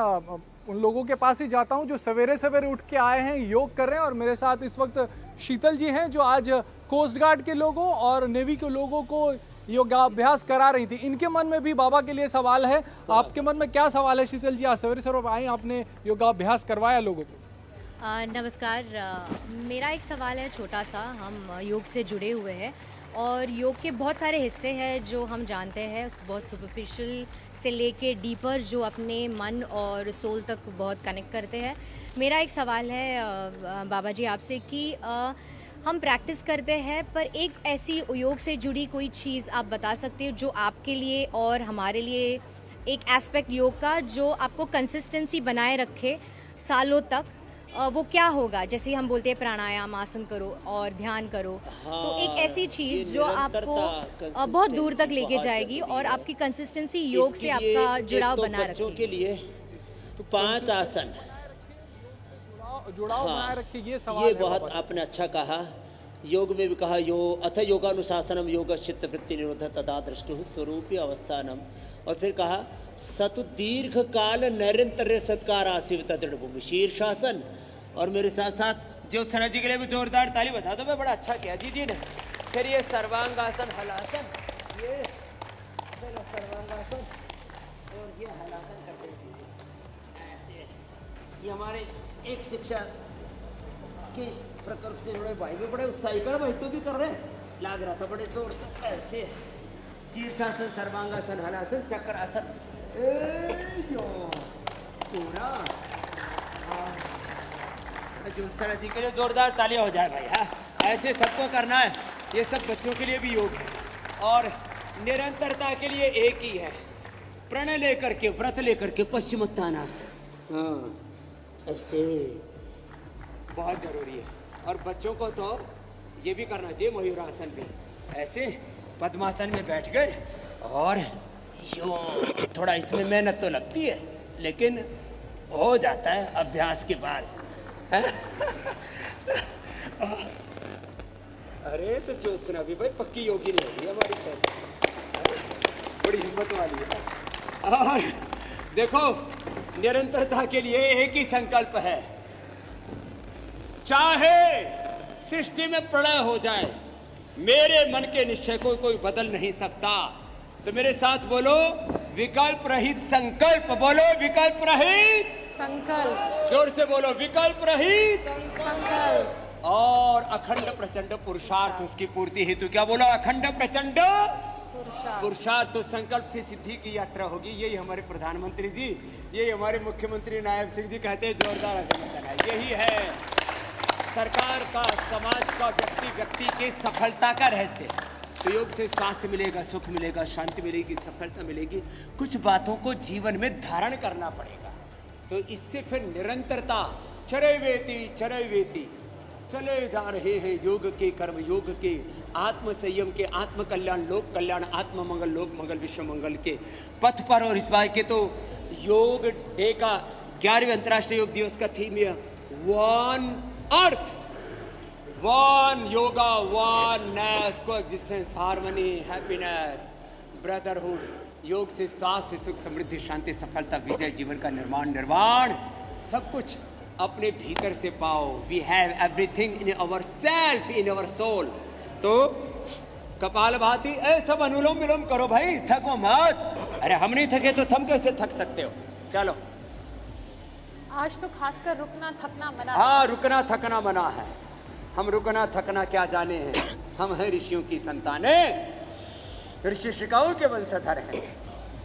उन लोगों के पास ही जाता हूं जो सवेरे सवेरे उठ के आए हैं, योग कर रहे हैं। और मेरे साथ इस वक्त शीतल जी हैं जो आज कोस्ट गार्ड के लोगों और नेवी के लोगों को योगाभ्यास करा रही थी। इनके मन में भी बाबा के लिए सवाल है। आपके मन में क्या सवाल है शीतल जी? आज सवेरे सवेरे आए, आपने योगाभ्यास करवाया लोगों को। नमस्कार, मेरा एक सवाल है छोटा सा। हम योग से जुड़े हुए हैं और योग के बहुत सारे हिस्से हैं जो हम जानते हैं, बहुत सुपरफिशियल से लेके डीपर, जो अपने मन और सोल तक बहुत कनेक्ट करते हैं। मेरा एक सवाल है बाबा जी आपसे कि हम प्रैक्टिस करते हैं, पर एक ऐसी योग से जुड़ी कोई चीज़ आप बता सकते हो जो आपके लिए और हमारे लिए एक एस्पेक्ट योग का जो आपको कंसिस्टेंसी बनाए रखे सालों तक, वो क्या होगा? जैसे हम बोलते हैं प्राणायाम, आसन करो और ध्यान करो। हाँ, तो एक ऐसी चीज़ जो आपको बहुत दूर तक लेके जाएगी और आपकी कंसिस्टेंसी योग से आपका जुड़ाव बना रखेगी। के लिए 5 आसन। जुड़ाव बनाए रखे, ये सवाल ये है बहुत बाबा। आपने अच्छा कहा। योग में भी कहा अथ योगानुशासनम योग चित्त वृत्ति निरोध तथा दृष्टु स्वरूपी अवस्थानम, और फिर कहा सतु दीर्घ काल निरंतर सत्कार आसीवित दृढ़ भूमि शीर्षासन। और मेरे साथ साथ ज्योत्सना जी के लिए भी जोरदार ताली बता दो, मैं बड़ा अच्छा किया जी ने। फिर ये सर्वांगासन हलासन, ये सर्वांगासन और ये हलासन करते हैं ऐसे। ये हमारे एक शिक्षा के प्रकल्प से जुड़े भाई भी बड़े उत्साही कर, भाई तो भी कर रहे हैं, लग रहा था बड़े जोर तक। ऐसे शीर्षासन सर्वांगासन हलासन चक्रासन पूरा। ज्योत्सना जी के लिए जोरदार तालियां हो जाए भाई। हाँ, ऐसे सबको करना है। ये सब बच्चों के लिए भी योग है और निरंतरता के लिए एक ही है, प्रण लेकर के व्रत लेकर के पश्चिमोत्तानासन। हाँ, ऐसे बहुत जरूरी है। और बच्चों को तो ये भी करना चाहिए, मयूरासन भी। ऐसे पद्मासन में बैठ गए और यो थोड़ा इसमें मेहनत तो लगती है लेकिन हो जाता है अभ्यास के बाद। अरे तो ज्योत्सना भी भाई पक्की योगी नहीं होगी हमारी तो, बड़ी हिम्मत वाली है। और देखो निरंतरता के लिए एक ही संकल्प है, चाहे सृष्टि में प्रलय हो जाए, मेरे मन के निश्चय को कोई बदल नहीं सकता। तो मेरे साथ बोलो विकल्प रहित संकल्प, बोलो विकल्प रहित संकल्प, जोर से बोलो विकल्प रहित संकल्प, और अखंड प्रचंड पुरुषार्थ उसकी पूर्ति हेतु। क्या बोलो? अखंड प्रचंड पुरुषार्थ। तो संकल्प से सिद्धि की यात्रा होगी। यही हमारे प्रधानमंत्री जी, यही हमारे मुख्यमंत्री नायब सिंह जी कहते हैं जोरदार अभिनंदन है। यही है सरकार का, समाज का, व्यक्ति के सफलता का रहस्य। तो योग से स्वास्थ्य मिलेगा, सुख मिलेगा, शांति मिलेगी, सफलता मिलेगी। कुछ बातों को जीवन में धारण करना पड़ेगा। तो इससे फिर निरंतरता, चरैवेति चले जा रहे हैं योग के, कर्म योग के, आत्म संयम के, आत्म कल्याण, लोक कल्याण, आत्म मंगल, लोक मंगल, विश्व मंगल के पथ पर। और इस बार के तो योग डे का 11वें अंतर्राष्ट्रीय योग दिवस का थीम है one earth, one yoga, oneness, coexistence, harmony, happiness, brotherhood. योग से स्वास्थ्य, सुख, समृद्धि, शांति, सफलता, विजय, जीवन का निर्माण सब कुछ अपने भीतर से पाओ। We have everything in our self, in our soul. तो कपालभाति सब अनुलोम विलोम करो भाई, थको मत। अरे हम नहीं थके तो तुम कैसे थक सकते हो? चलो। आज तो खासकर रुकना थकना मना। हाँ, रुकना थकना मना है। हम रुकना थकना क्या जाने हैं, हम हैं ऋषियों की संतानें, ऋषि शिकाओं के वंशधर हैं।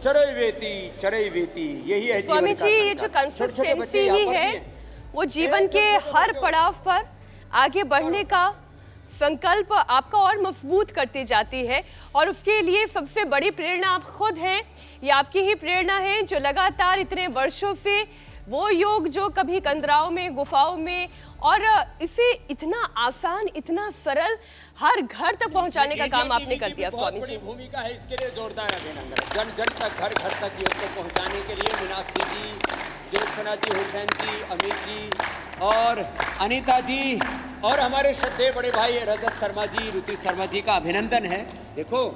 चरैवेति यही है स्वामी जीवन का जी, ये जो संकल्प। छोटे-छोटे बच्चे कंसिस्टेंसी यहाँ ही पढ़ती है हैं। वो जीवन के हर पड़ाव पर आगे बढ़ने का संकल्प आपका और मजबूत करती जाती है। और उसके लिए सबसे बड़ी प्रेरणा आप खुद हैं। ये आपकी ही प्रेरणा है जो लगातार इतने वर्षों से वो योग जो कभी कंदराओं में, गुफाओं में, और इसे इतना आसान, इतना सरल हर घर तक पहुंचाने का काम आपने कर दिया स्वामी जी। भूमिका है, इसके लिए जोरदार अभिनंदन। जन जन तक, घर घर तक योग को पहुंचाने के लिए मीनाक्षी जी, ज्योत्सना जी, हुसैन जी, अमित जी और अनीता जी और हमारे श्रद्धेय बड़े भाई रजत शर्मा जी, ऋतु शर्मा जी का अभिनंदन है। देखो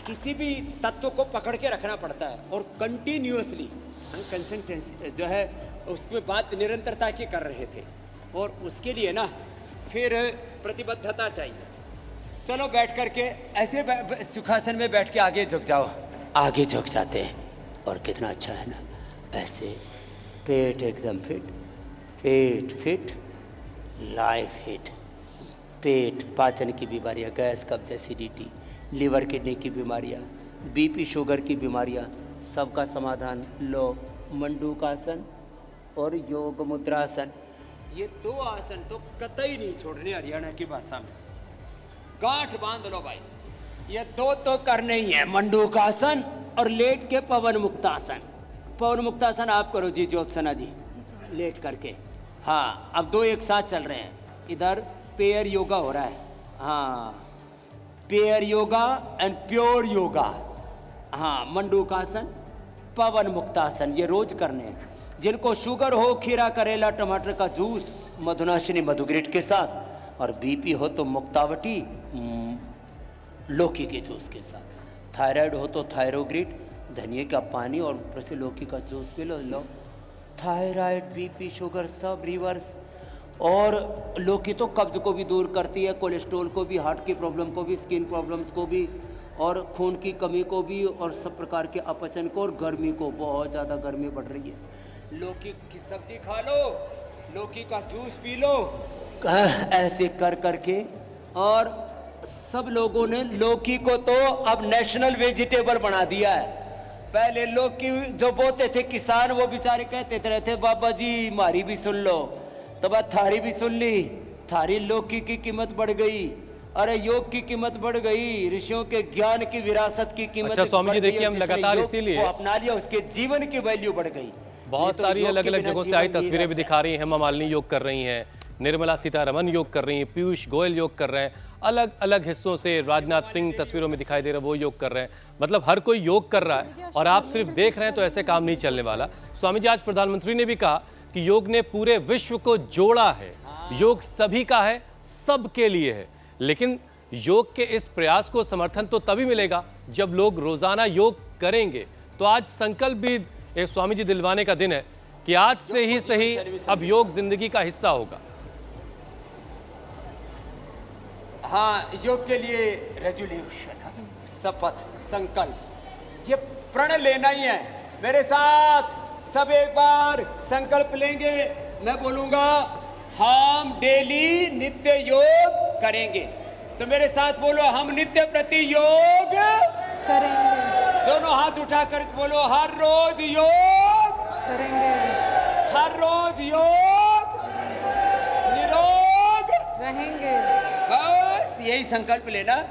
किसी भी तत्व को पकड़ के रखना पड़ता है और कंटिन्यूअसली कंसिस्टेंसी जो है उसमें बात निरंतरता की कर रहे थे, और उसके लिए ना फिर प्रतिबद्धता चाहिए। चलो बैठ करके ऐसे सुखासन में बैठ के आगे झुक जाओ। आगे झुक जाते हैं और कितना अच्छा है ना, ऐसे पेट एकदम फिट, पेट फिट, लाइफ हिट। पेट, पाचन की बीमारियां, गैस, कब्ज, एसिडिटी, लीवर, किडनी की बीमारियां, बीपी, शुगर की बीमारियां, सबका समाधान लो मंडूकासन और योग मुद्रासन। ये दो आसन तो कतई नहीं छोड़ने, हरियाणा की भाषा में गांठ बांध लो भाई। ये दो तो करने ही है, मंडूकासन और लेट के पवन मुक्तासन। पवन मुक्तासन आप करो जी ज्योत्सना जी, लेट करके। हाँ, अब दो एक साथ चल रहे हैं। इधर पेयर योगा हो रहा है। हाँ, pair yoga and pure yoga. हाँ, मंडूकासन, पवन मुक्तासन, ये रोज करने हैं। जिनको शुगर हो खीरा करेला टमाटर का जूस मधुनाशिनी मधुग्रिट के साथ, और बीपी हो तो मुक्तावटी लौकी के जूस के साथ, थायराइड हो तो थायरोग्रिट धनिया का पानी और ऊपर से लौकी का juice P low. Thyroid BP sugar सब रिवर्स। और लौकी तो कब्ज को भी दूर करती है, कोलेस्ट्रॉल को भी, हार्ट की प्रॉब्लम को भी, स्किन प्रॉब्लम्स को भी, और खून की कमी को भी, और सब प्रकार के अपचन को, और गर्मी को, बहुत ज़्यादा गर्मी बढ़ रही है। लौकी की सब्जी खा लो, लौकी का जूस पी लो, ऐसे कर करके। और सब लोगों ने लौकी को तो अब नेशनल वेजिटेबल बना दिया है। पहले लौकी जो बोते थे किसान, वो बेचारे कहते रहते बाबा जी हमारी भी सुन लो, तो बात थारी भी सुन ली, थारी लौकी की कीमत बढ़ गई। अरे योग की कीमत बढ़ गई, ऋषियों के ज्ञान की विरासत की कीमत। अच्छा स्वामी जी देखिए, हम लगातार इसीलिए अपना लिया, उसके जीवन की वैल्यू बढ़ गई। बहुत सारी अलग अलग जगहों से आई तस्वीरें भी दिखा रही हैं। हेमा मालिनी योग कर रही हैं, निर्मला सीतारमन योग कर रही हैं, पीयूष गोयल योग कर रहे हैं, अलग अलग हिस्सों से राजनाथ सिंह तस्वीरों में दिखाई दे रहे हैं, वो योग कर रहे हैं। मतलब हर कोई योग कर रहा है और आप सिर्फ देख रहे हैं, तो ऐसे काम नहीं चलने वाला। स्वामी जी, आज प्रधानमंत्री ने भी कहा कि योग ने पूरे विश्व को जोड़ा है, योग सभी का है, सबके लिए है। लेकिन योग के इस प्रयास को समर्थन तो तभी मिलेगा जब लोग रोजाना योग करेंगे। तो आज संकल्प भी एक स्वामी जी दिलवाने का दिन है कि आज से ही सही अब योग जिंदगी का हिस्सा होगा। हाँ, योग के लिए रेजोल्यूशन, शपथ, संकल्प, ये प्रण लेना ही है। मेरे साथ सब एक बार संकल्प लेंगे। मैं बोलूंगा हम डेली नित्य योग करेंगे, तो मेरे साथ बोलो हम नित्य प्रति योग करेंगे। दोनों हाथ उठाकर बोलो हर रोज योग करेंगे। हर रोज योग निरोग रहेंगे। बस यही संकल्प लेना।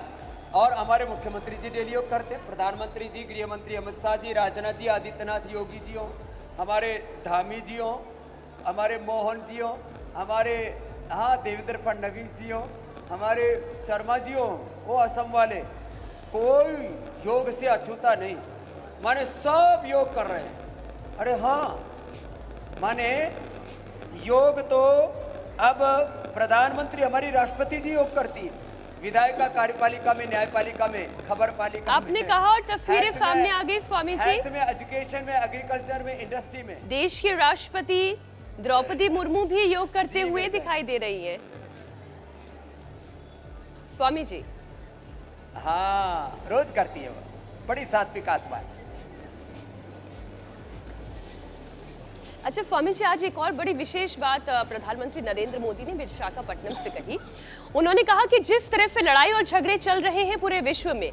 और हमारे मुख्यमंत्री जी डेली योग करते हैं, प्रधानमंत्री जी, गृह मंत्री अमित शाह जी, राजनाथ जी, आदित्यनाथ योगी जी हो, हमारे धामी जी हो, हमारे मोहन जी हो, हमारे देवेंद्र फडणवीस जी हो, हमारे शर्मा जी हो, वो असम वाले, कोई योग से अछूता नहीं, माने सब योग कर रहे हैं। अरे हाँ, माने योग तो अब प्रधानमंत्री, हमारी राष्ट्रपति जी योग करती है, विधायिका, कार्यपालिका में, न्यायपालिका में, खबर पालिका आपने कहा और तस्वीरें सामने आ गई स्वामी जी। हेल्थ में, एजुकेशन में, एग्रीकल्चर में, इंडस्ट्री में। देश की राष्ट्रपति द्रौपदी मुर्मू भी योग करते हुए दिखाई दे रही है स्वामी जी। हाँ, रोज करती है वो, बड़ी सात्विक आत्मा है। अच्छा स्वामी जी, आज एक और बड़ी विशेष बात प्रधानमंत्री नरेंद्र मोदी ने विशाखापट्टनम से कही। उन्होंने कहा कि जिस तरह से लड़ाई और झगड़े चल रहे हैं पूरे विश्व में,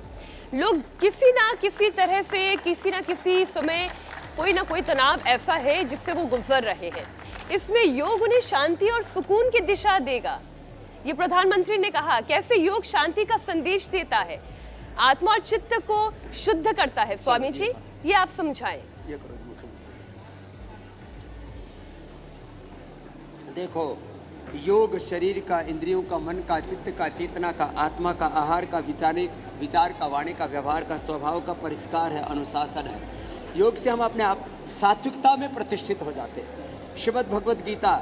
लोग किसी ना किसी तरह से, किसी ना किसी समय कोई ना कोई तनाव ऐसा है जिससे वो गुजर रहे हैं। इसमें योग उन्हें शांति और सुकून की दिशा देगा, ये प्रधानमंत्री ने कहा। कैसे योग शांति का संदेश देता है, आत्मा और चित्त को शुद्ध करता है स्वामी जी, ये आप समझाएं। देखो, योग शरीर का, इंद्रियों का, मन का, चित्त का, चेतना का, आत्मा का, आहार का, विचार का, वाणी का, व्यवहार का, स्वभाव का परिष्कार है, अनुशासन है। योग से हम अपने आप सात्विकता में प्रतिष्ठित हो जाते हैं। श्रीमद् भगवद गीता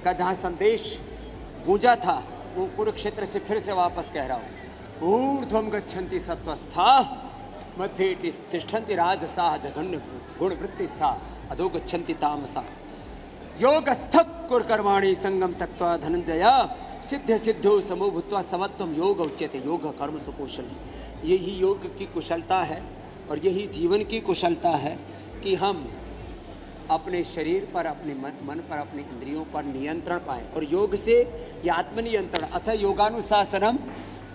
का जहाँ संदेश गूंजा था, वो कुरुक्षेत्र से फिर से वापस कह रहा हूँ। ऊर्ध्वम गच्छन्ति सत्वस्था, मध्ये तिष्ठन्ति राजसाः, जघन्य गुणवृत्तिस्था, अधो गच्छन्ति तामसा। योगस्थ कुर्कर्माणि संगम त्यक्त्वा धनंजया, सिद्ध सिद्धो समो भूत्वा समत्वम योग उच्यते, योग कर्म सुकौशल। यही योग की कुशलता है और यही जीवन की कुशलता है कि हम अपने शरीर पर, अपने मन पर, अपने इंद्रियों पर नियंत्रण पाएं। और योग से ये आत्मनियंत्रण, अथ योगानुशासनम,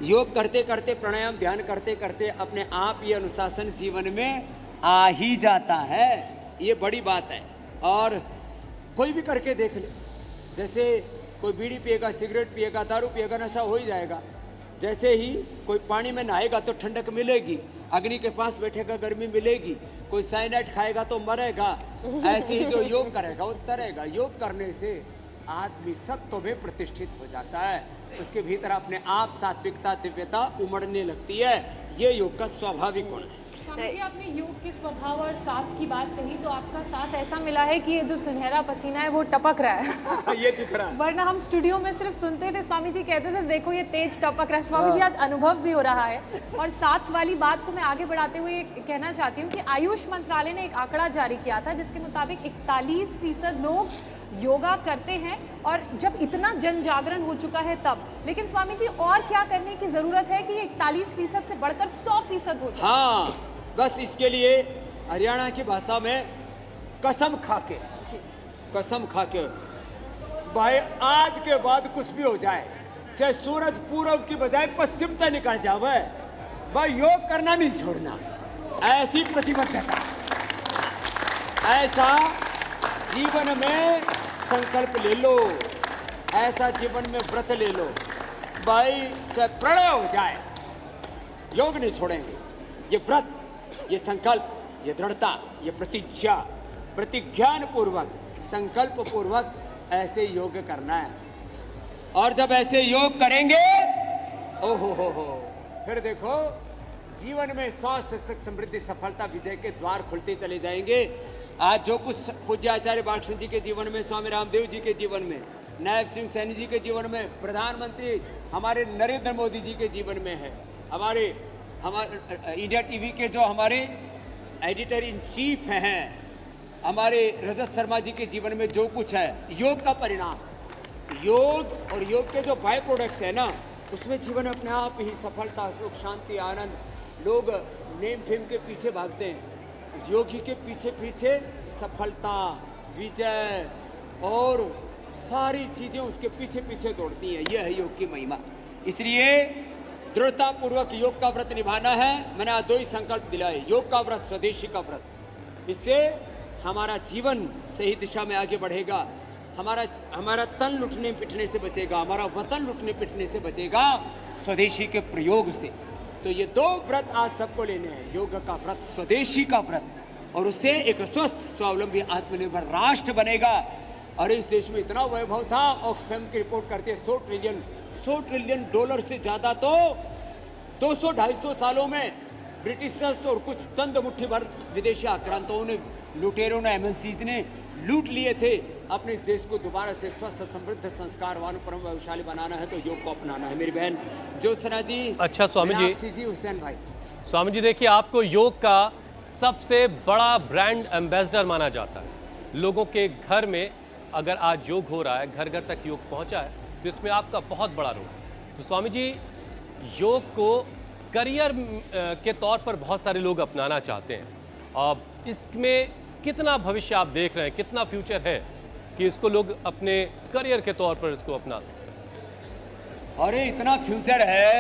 योग करते करते, प्राणायाम ध्यान करते करते अपने आप ये अनुशासन जीवन में आ ही जाता है। ये बड़ी बात है। और कोई भी करके देख ले, जैसे कोई बीड़ी पिएगा, सिगरेट पिएगा, दारू पिएगा, नशा हो ही जाएगा। जैसे ही कोई पानी में नहाएगा तो ठंडक मिलेगी, अग्नि के पास बैठेगा गर्मी मिलेगी, कोई साइनाइड खाएगा तो मरेगा। ऐसे ही जो योग करेगा वो तरेगा। योग करने से आदमी सत्व में प्रतिष्ठित हो जाता है, उसके भीतर अपने आप सात्विकता, दिव्यता उमड़ने लगती है। ये योग का स्वाभाविक गुण है। स्वामी जी, आपने योग के स्वभाव और साथ की बात कही, तो आपका साथ ऐसा मिला है कि ये जो सुनहरा पसीना है वो टपक रहा है। ये दिख रहा है। वरना हम स्टूडियो में सिर्फ सुनते थे, स्वामी जी कहते थे देखो ये तेज टपक रहा है। स्वामी जी आज अनुभव भी हो रहा है। और साथ वाली बात को मैं आगे बढ़ाते हुए कहना चाहती हूँ कि आयुष मंत्रालय ने एक आंकड़ा जारी किया था जिसके मुताबिक 41% लोग योगा करते हैं, और जब इतना जन जागरण हो चुका है तब। लेकिन स्वामी जी और क्या करने की जरूरत है कि ये 41% से बढ़कर 100% हो जाए? हाँ, बस इसके लिए हरियाणा की भाषा में कसम खा के भाई आज के बाद कुछ भी हो जाए, चाहे सूरज पूरब की बजाय पश्चिम तक निकल जावे, भाई योग करना नहीं छोड़ना, ऐसी प्रतिबद्धता, ऐसा जीवन में संकल्प ले लो, ऐसा जीवन में व्रत ले लो, भाई चाहे प्रलय हो जाए योग नहीं छोड़ेंगे। ये व्रत, ये संकल्प, ये दृढ़ता, ये प्रतिज्ञा, प्रतिज्ञान पूर्वक, संकल्प पूर्वक ऐसे योग करना है। और जब ऐसे योग करेंगे, ओहो हो, फिर देखो जीवन में स्वास्थ्य, सुख, समृद्धि, सफलता, विजय के द्वार खुलते चले जाएंगे। आज जो कुछ पूज्य आचार्य बालकृष्ण सिंह जी के जीवन में, स्वामी रामदेव जी के जीवन में, नायब सिंह सैनी जी के जीवन में, प्रधानमंत्री हमारे नरेंद्र मोदी जी के जीवन में है, हमारे इंडिया टीवी के जो हमारे एडिटर इन चीफ हैं, हमारे रजत शर्मा जी के जीवन में जो कुछ है, योग का परिणाम, योग और योग के जो बाय प्रोडक्ट्स है ना, उसमें जीवन अपने आप ही सफलता, सुख, शांति, आनंद, लोग नेम फेम के पीछे भागते हैं, योगी के पीछे पीछे सफलता, विजय और सारी चीजें उसके पीछे पीछे दौड़ती हैं। यह है योग की महिमा। इसलिए दृढ़ता पूर्वक योग का व्रत निभाना है। मैंने आज 2 ही संकल्प दिलाए, योग का व्रत, स्वदेशी का व्रत। इससे हमारा जीवन सही दिशा में आगे बढ़ेगा, हमारा तन लुटने पिटने से बचेगा, हमारा वतन लुटने पिटने से बचेगा स्वदेशी के प्रयोग से। तो ये 2 व्रत आज सबको लेने हैं, योग का व्रत, स्वदेशी का व्रत, और उससे एक स्वस्थ, स्वावलंबी, आत्मनिर्भर राष्ट्र बनेगा। और इस देश में इतना वैभव था, ऑक्सफैम की रिपोर्ट करती है $100 ट्रिलियन से ज्यादा तो 200-250 सालों में ब्रिटिशर्स और कुछ चंद मुट्ठी भर विदेशी आक्रांतों ने, लुटेरों ने, एमएनसीज ने लूट लिए थे। अपने इस देश को दोबारा से स्वस्थ, समृद्ध, संस्कारवान, परम वैभवशाली बनाना है तो योग को अपनाना है। मेरी बहन ज्योत्सना जी। अच्छा स्वामी जी, हुसैन भाई। स्वामी जी देखिए, आपको योग का सबसे बड़ा ब्रांड एम्बेसडर माना जाता है। लोगों के घर में अगर आज योग हो रहा है, घर घर तक योग पहुंचा है, तो इसमें आपका बहुत बड़ा रोल है। तो स्वामी जी, योग को करियर के तौर पर बहुत सारे लोग अपनाना चाहते हैं, अब इसमें कितना भविष्य आप देख रहे हैं, कितना फ्यूचर है कि इसको लोग अपने करियर के तौर पर इसको अपना सकें? अरे इतना फ्यूचर है।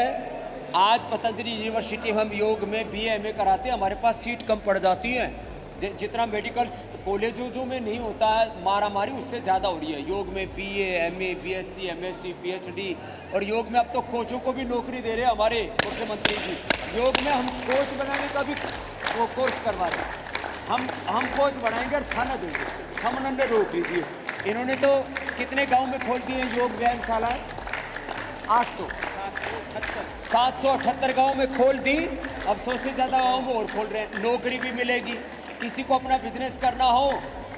आज पतंजलि यूनिवर्सिटी हम योग में BA MA कराते हैं, हमारे पास सीट कम पड़ जाती है। जितना मेडिकल कॉलेजों में नहीं होता है मारामारी, उससे ज़्यादा हो रही है। योग में BA MA BSc MSc PhD, और योग में अब तो कोचों को भी नौकरी दे रहे हैं हमारे मुख्यमंत्री जी। योग में हम कोच बनाने का भी वो कोर्स करवा रहे हैं। हम कोच बनाएंगे और खाना देंगे, हम उन्होंने रोक लीजिए। इन्होंने तो कितने गांव में खोल दिए योग व्यायामशाला? 778 गांव में खोल दी। अब 100 से ज़्यादा गाँव में और खोल रहे हैं। नौकरी भी मिलेगी। किसी को अपना बिजनेस करना हो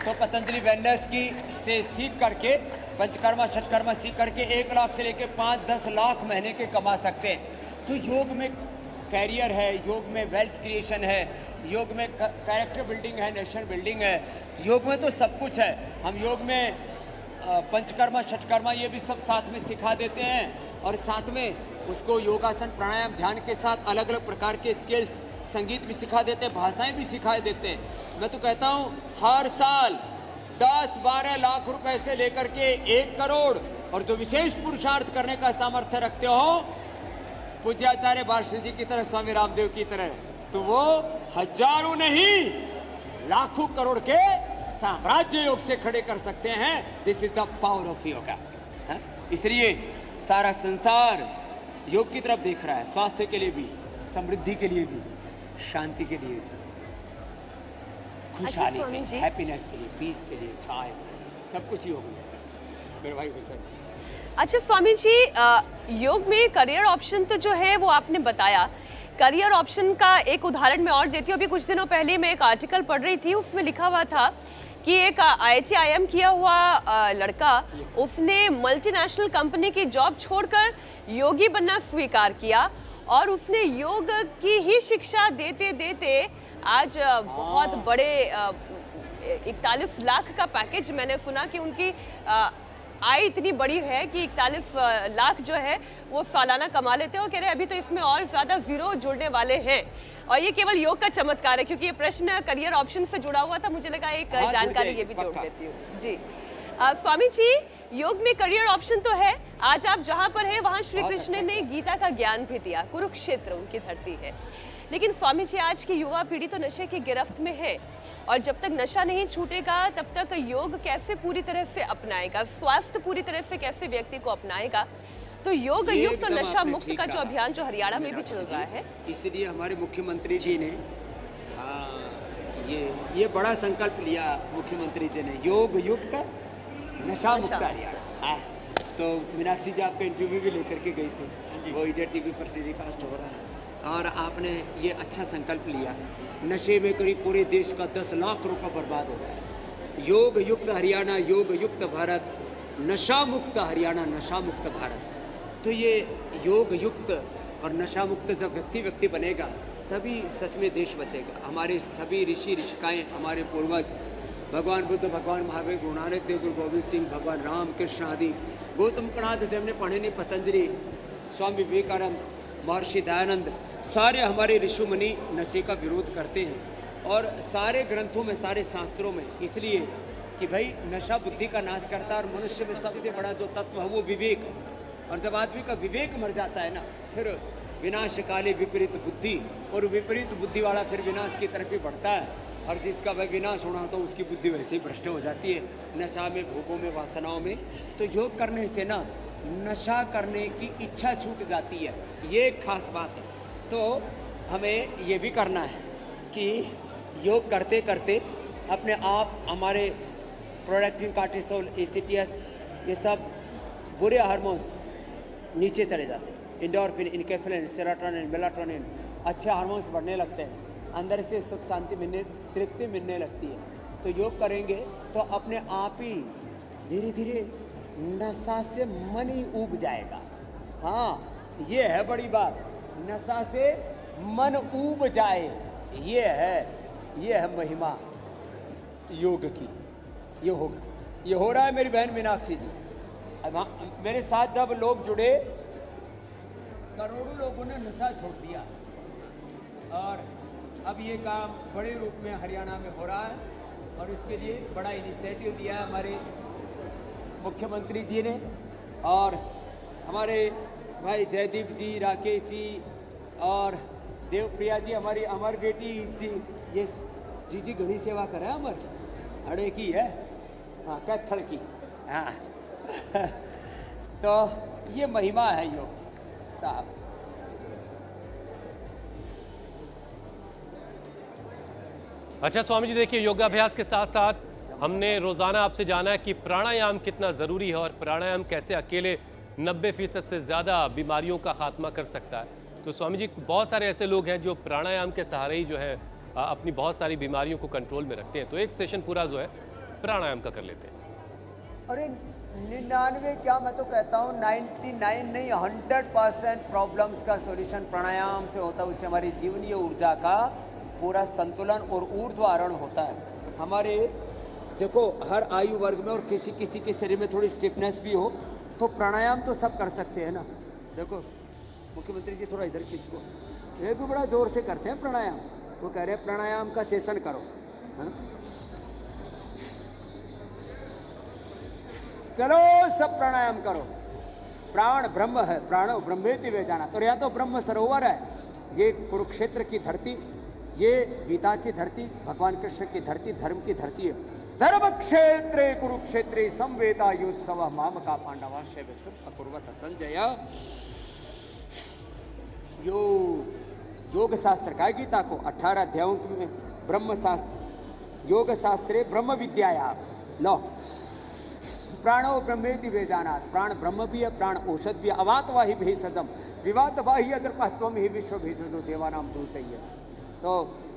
तो पतंजलि वेलनेस की से सीख करके, पंचकर्मा षटकर्मा सीख करके 1 लाख से लेकर 5-10 लाख महीने के कमा सकते हैं। तो योग में कैरियर है, योग में वेल्थ क्रिएशन है, योग में कैरेक्टर बिल्डिंग है, नेशन बिल्डिंग है। योग में तो सब कुछ है। हम योग में पंचकर्मा षटकर्मा ये भी सब साथ में सिखा देते हैं, और साथ में उसको योगासन, प्राणायाम, ध्यान के साथ अलग अलग प्रकार के स्किल्स, संगीत भी सिखा देते हैं, भाषाएं भी सिखा देते हैं। मैं तो कहता हूँ हर साल 10-12 लाख रुपए से लेकर के 1 करोड़, और जो विशेष पुरुषार्थ करने का सामर्थ्य रखते हो पूज्य आचार्य बालकृष्ण जी की तरह, स्वामी रामदेव की तरह, तो वो हजारों नहीं लाखों करोड़ के साम्राज्य योग से खड़े कर सकते हैं। This is the power of yoga. इसलिए सारा संसार योग की तरफ देख रहा है, स्वास्थ्य के लिए भी, समृद्धि के लिए भी, शांति के लिए भी, खुशहाली के लिए, हैप्पीनेस के लिए, पीस के लिए, चाय के लिए, सब कुछ योग में। मेरे भाई हुसैन जी। अच्छा स्वामी जी, योग में करियर ऑप्शन तो जो है वो आपने बताया, करियर ऑप्शन का एक उदाहरण मैं और देती हूँ। अभी कुछ दिनों पहले मैं एक आर्टिकल पढ़ रही थी, उसमें लिखा हुआ था कि एक IIT-IIM किया हुआ लड़का, उसने मल्टीनेशनल कंपनी की जॉब छोड़कर योगी बनना स्वीकार किया और उसने योग की ही शिक्षा देते देते आज बहुत बड़े 41 लाख का पैकेज, मैंने सुना कि उनकी आय इतनी बड़ी है कि 41 लाख जो है वो सालाना कमा लेते हैं और कह रहे हैं अभी तो इसमें और ज़्यादा ज़ीरो जुड़ने वाले हैं। और ये केवल योग का चमत्कार है, क्योंकि ये प्रश्न करियर ऑप्शन से जुड़ा हुआ था, मुझे लगा एक जानकारी ये भी जोड़ देती हूँ। जी स्वामी जी, योग में करियर ऑप्शन तो है। आज आप जहाँ पर हैं वहाँ श्री कृष्ण ने गीता का ज्ञान भी दिया, कुरुक्षेत्र उनकी धरती है। लेकिन स्वामी जी, आज की युवा पीढ़ी तो नशे की गिरफ्त में है और जब तक नशा नहीं छूटेगा तब तक योग कैसे पूरी तरह से अपनाएगा, स्वास्थ्य पूरी तरह से कैसे व्यक्ति को अपनाएगा। तो योग युक्त नशा मुक्त का जो अभियान जो हरियाणा में भी चल रहा है, इसलिए हमारे मुख्यमंत्री जी ने ये बड़ा संकल्प लिया। मुख्यमंत्री जी ने योग युक्त नशा मुक्त हरियाणा। तो मीनाक्षी जी आपका इंटरव्यू भी लेकर के गई थी, वो इंडिया टीवी पर टेलीकास्ट हो रहा है और आपने ये अच्छा संकल्प लिया। नशे में करीब पूरे देश का 10 लाख रुपए बर्बाद हो रहा है। योग युक्त हरियाणा, योग युक्त भारत, नशा मुक्त हरियाणा, नशा मुक्त भारत। तो ये योग युक्त और नशा मुक्त जब व्यक्ति बनेगा तभी सच में देश बचेगा। हमारे सभी ऋषि ऋषिकाएँ, हमारे पूर्वज, भगवान बुद्ध, भगवान महावीर, गुरु नानक देव, गुरु गोविंद सिंह, भगवान राम कृष्ण आदि, गौतम कणाद से हमने पढ़े नहीं, पतंजलि, स्वामी विवेकानंद, महर्षि दयानंद, सारे हमारे ऋषि मुनि नशे का विरोध करते हैं और सारे ग्रंथों में, सारे शास्त्रों में, इसलिए कि भाई नशा बुद्धि का नाश करता है और मनुष्य में सबसे बड़ा जो तत्व है वो विवेक है। और जब आदमी का विवेक मर जाता है ना, फिर विनाश काले विपरीत बुद्धि, और विपरीत बुद्धि वाला फिर विनाश की तरफ ही बढ़ता है और जिसका वह विनाश होना तो उसकी बुद्धि वैसे ही भ्रष्ट हो जाती है, नशा में, भोगों में, वासनाओं में। तो योग करने से ना नशा करने की इच्छा छूट जाती है, ये एक खास बात है। तो हमें ये भी करना है कि योग करते करते अपने आप हमारे प्रोडक्टिव कार्टिसोल, एसीटीएस, ये सब बुरे हार्मोन्स नीचे चले जाते हैं। एंडोर्फिन, इनकेफ्लिन, सेरोटोनिन, मेलाटोनिन, अच्छे हार्मोन्स बढ़ने लगते हैं, अंदर से सुख शांति मिलने, तृप्ति मिलने लगती है। तो योग करेंगे तो अपने आप ही धीरे धीरे नशा से मन ही ऊब जाएगा। हाँ, ये है बड़ी बात, नशा से मन ऊब जाए, ये है महिमा योग की। ये होगा, ये हो रहा है मेरी बहन मीनाक्षी जी। अब मेरे साथ जब लोग जुड़े, करोड़ों लोगों ने नशा छोड़ दिया और अब ये काम बड़े रूप में हरियाणा में हो रहा है और इसके लिए बड़ा इनिशिएटिव दिया है हमारे मुख्यमंत्री जी ने और हमारे भाई जयदीप जी, राकेश जी और देवप्रिया जी, हमारी अमर बेटी सी, ये जी घनी सेवा करे अमर अड़े की है, हाँ, कैथल की, हाँ। तो ये महिमा है योग की साहब। अच्छा स्वामी जी, देखिए योगाभ्यास के साथ साथ हमने रोजाना आपसे जाना है कि प्राणायाम कितना जरूरी है और प्राणायाम कैसे अकेले 90% से ज्यादा बीमारियों का खात्मा कर सकता है। तो स्वामी जी, बहुत सारे ऐसे लोग हैं जो प्राणायाम के सहारे ही जो है अपनी बहुत सारी बीमारियों को कंट्रोल में रखते हैं। तो एक सेशन पूरा जो है प्राणायाम का कर लेते हैं। अरे 99 क्या, मैं तो कहता हूँ 99 नहीं, 100% प्रॉब्लम्स का सॉल्यूशन प्राणायाम से होता है। उससे हमारी जीवनीय ऊर्जा का पूरा संतुलन और ऊर्ध्वारोहण होता है। हमारे देखो हर आयु वर्ग में और किसी किसी के शरीर में थोड़ी स्टिफनेस भी हो तो प्राणायाम तो सब कर सकते हैं ना। देखो मुख्यमंत्री जी थोड़ा इधर खिसको, ये भी बड़ा जोर से करते हैं प्राणायाम। वो कह रहे हैं प्राणायाम का सेशन करो, है ना। चलो सब प्राणायाम करो। प्राण ब्रह्म है, प्राणो ब्रह्मेति वे जाना। तो यहाँ तो ब्रह्म सरोवर है, ये कुरुक्षेत्र की धरती, ये गीता की धरती, भगवान कृष्ण की धरती, धर्म की धरती है। धर्म क्षेत्रे कुरुक्षेत्रे संवेता युत्सव माम का पांडवाश्य अकुर्वत संजय। योग शास्त्र का है गीता को 18 अध्यायों में ब्रह्म शास्त्र, योग शास्त्रे ब्रह्म विद्याया। लो प्राणो ब्रह्मेति वेदानात्, प्राण ब्रह्म भी है, प्राण औषध भी है। अवातवाही भेषजम विवातवाही अदर्पत्वम ही विश्व भेषजो देवानाम दूतय्यस। तो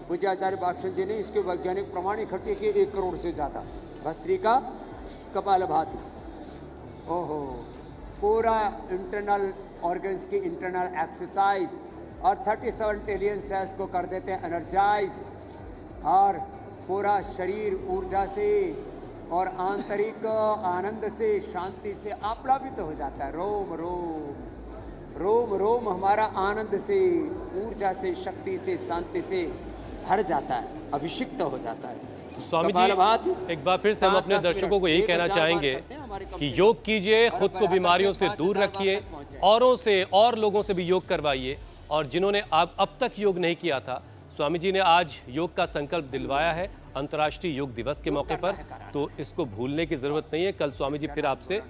पूज्य आचार्य भाष्य जी ने इसके वैज्ञानिक प्रमाण इकट्ठे किए 1 करोड़ से ज़्यादा। भस्त्रिका कपालभाति, ओहो, पूरा इंटरनल ऑर्गन्स की इंटरनल एक्सरसाइज और 37 ट्रिलियन सेल्स को कर देते हैं एनर्जाइज, और पूरा शरीर ऊर्जा से और आंतरिक आनंद से, शांति से आप्लावित हो जाता है। रोम रोम रोम रोम हमारा आनंद से, ऊर्जा से, शक्ति से, शांति से भर जाता है, अभिषिक्त हो जाता है। स्वामी जी, एक बार फिर से हम अपने दर्शकों को यही कहना चाहेंगे कि योग कीजिए, खुद को बीमारियों से दूर रखिए, औरों से और लोगों से भी योग करवाइए। और जिन्होंने अब तक योग नहीं किया था, स्वामी जी ने आज योग का संकल्प दिलवाया है अंतर्राष्ट्रीय योग दिवस के मौके पर, तो इसको भूलने की जरूरत नहीं है। कल स्वामी जी फिर आपसे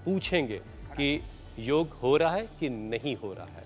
पूछेंगे कि योग हो रहा है कि नहीं हो रहा है।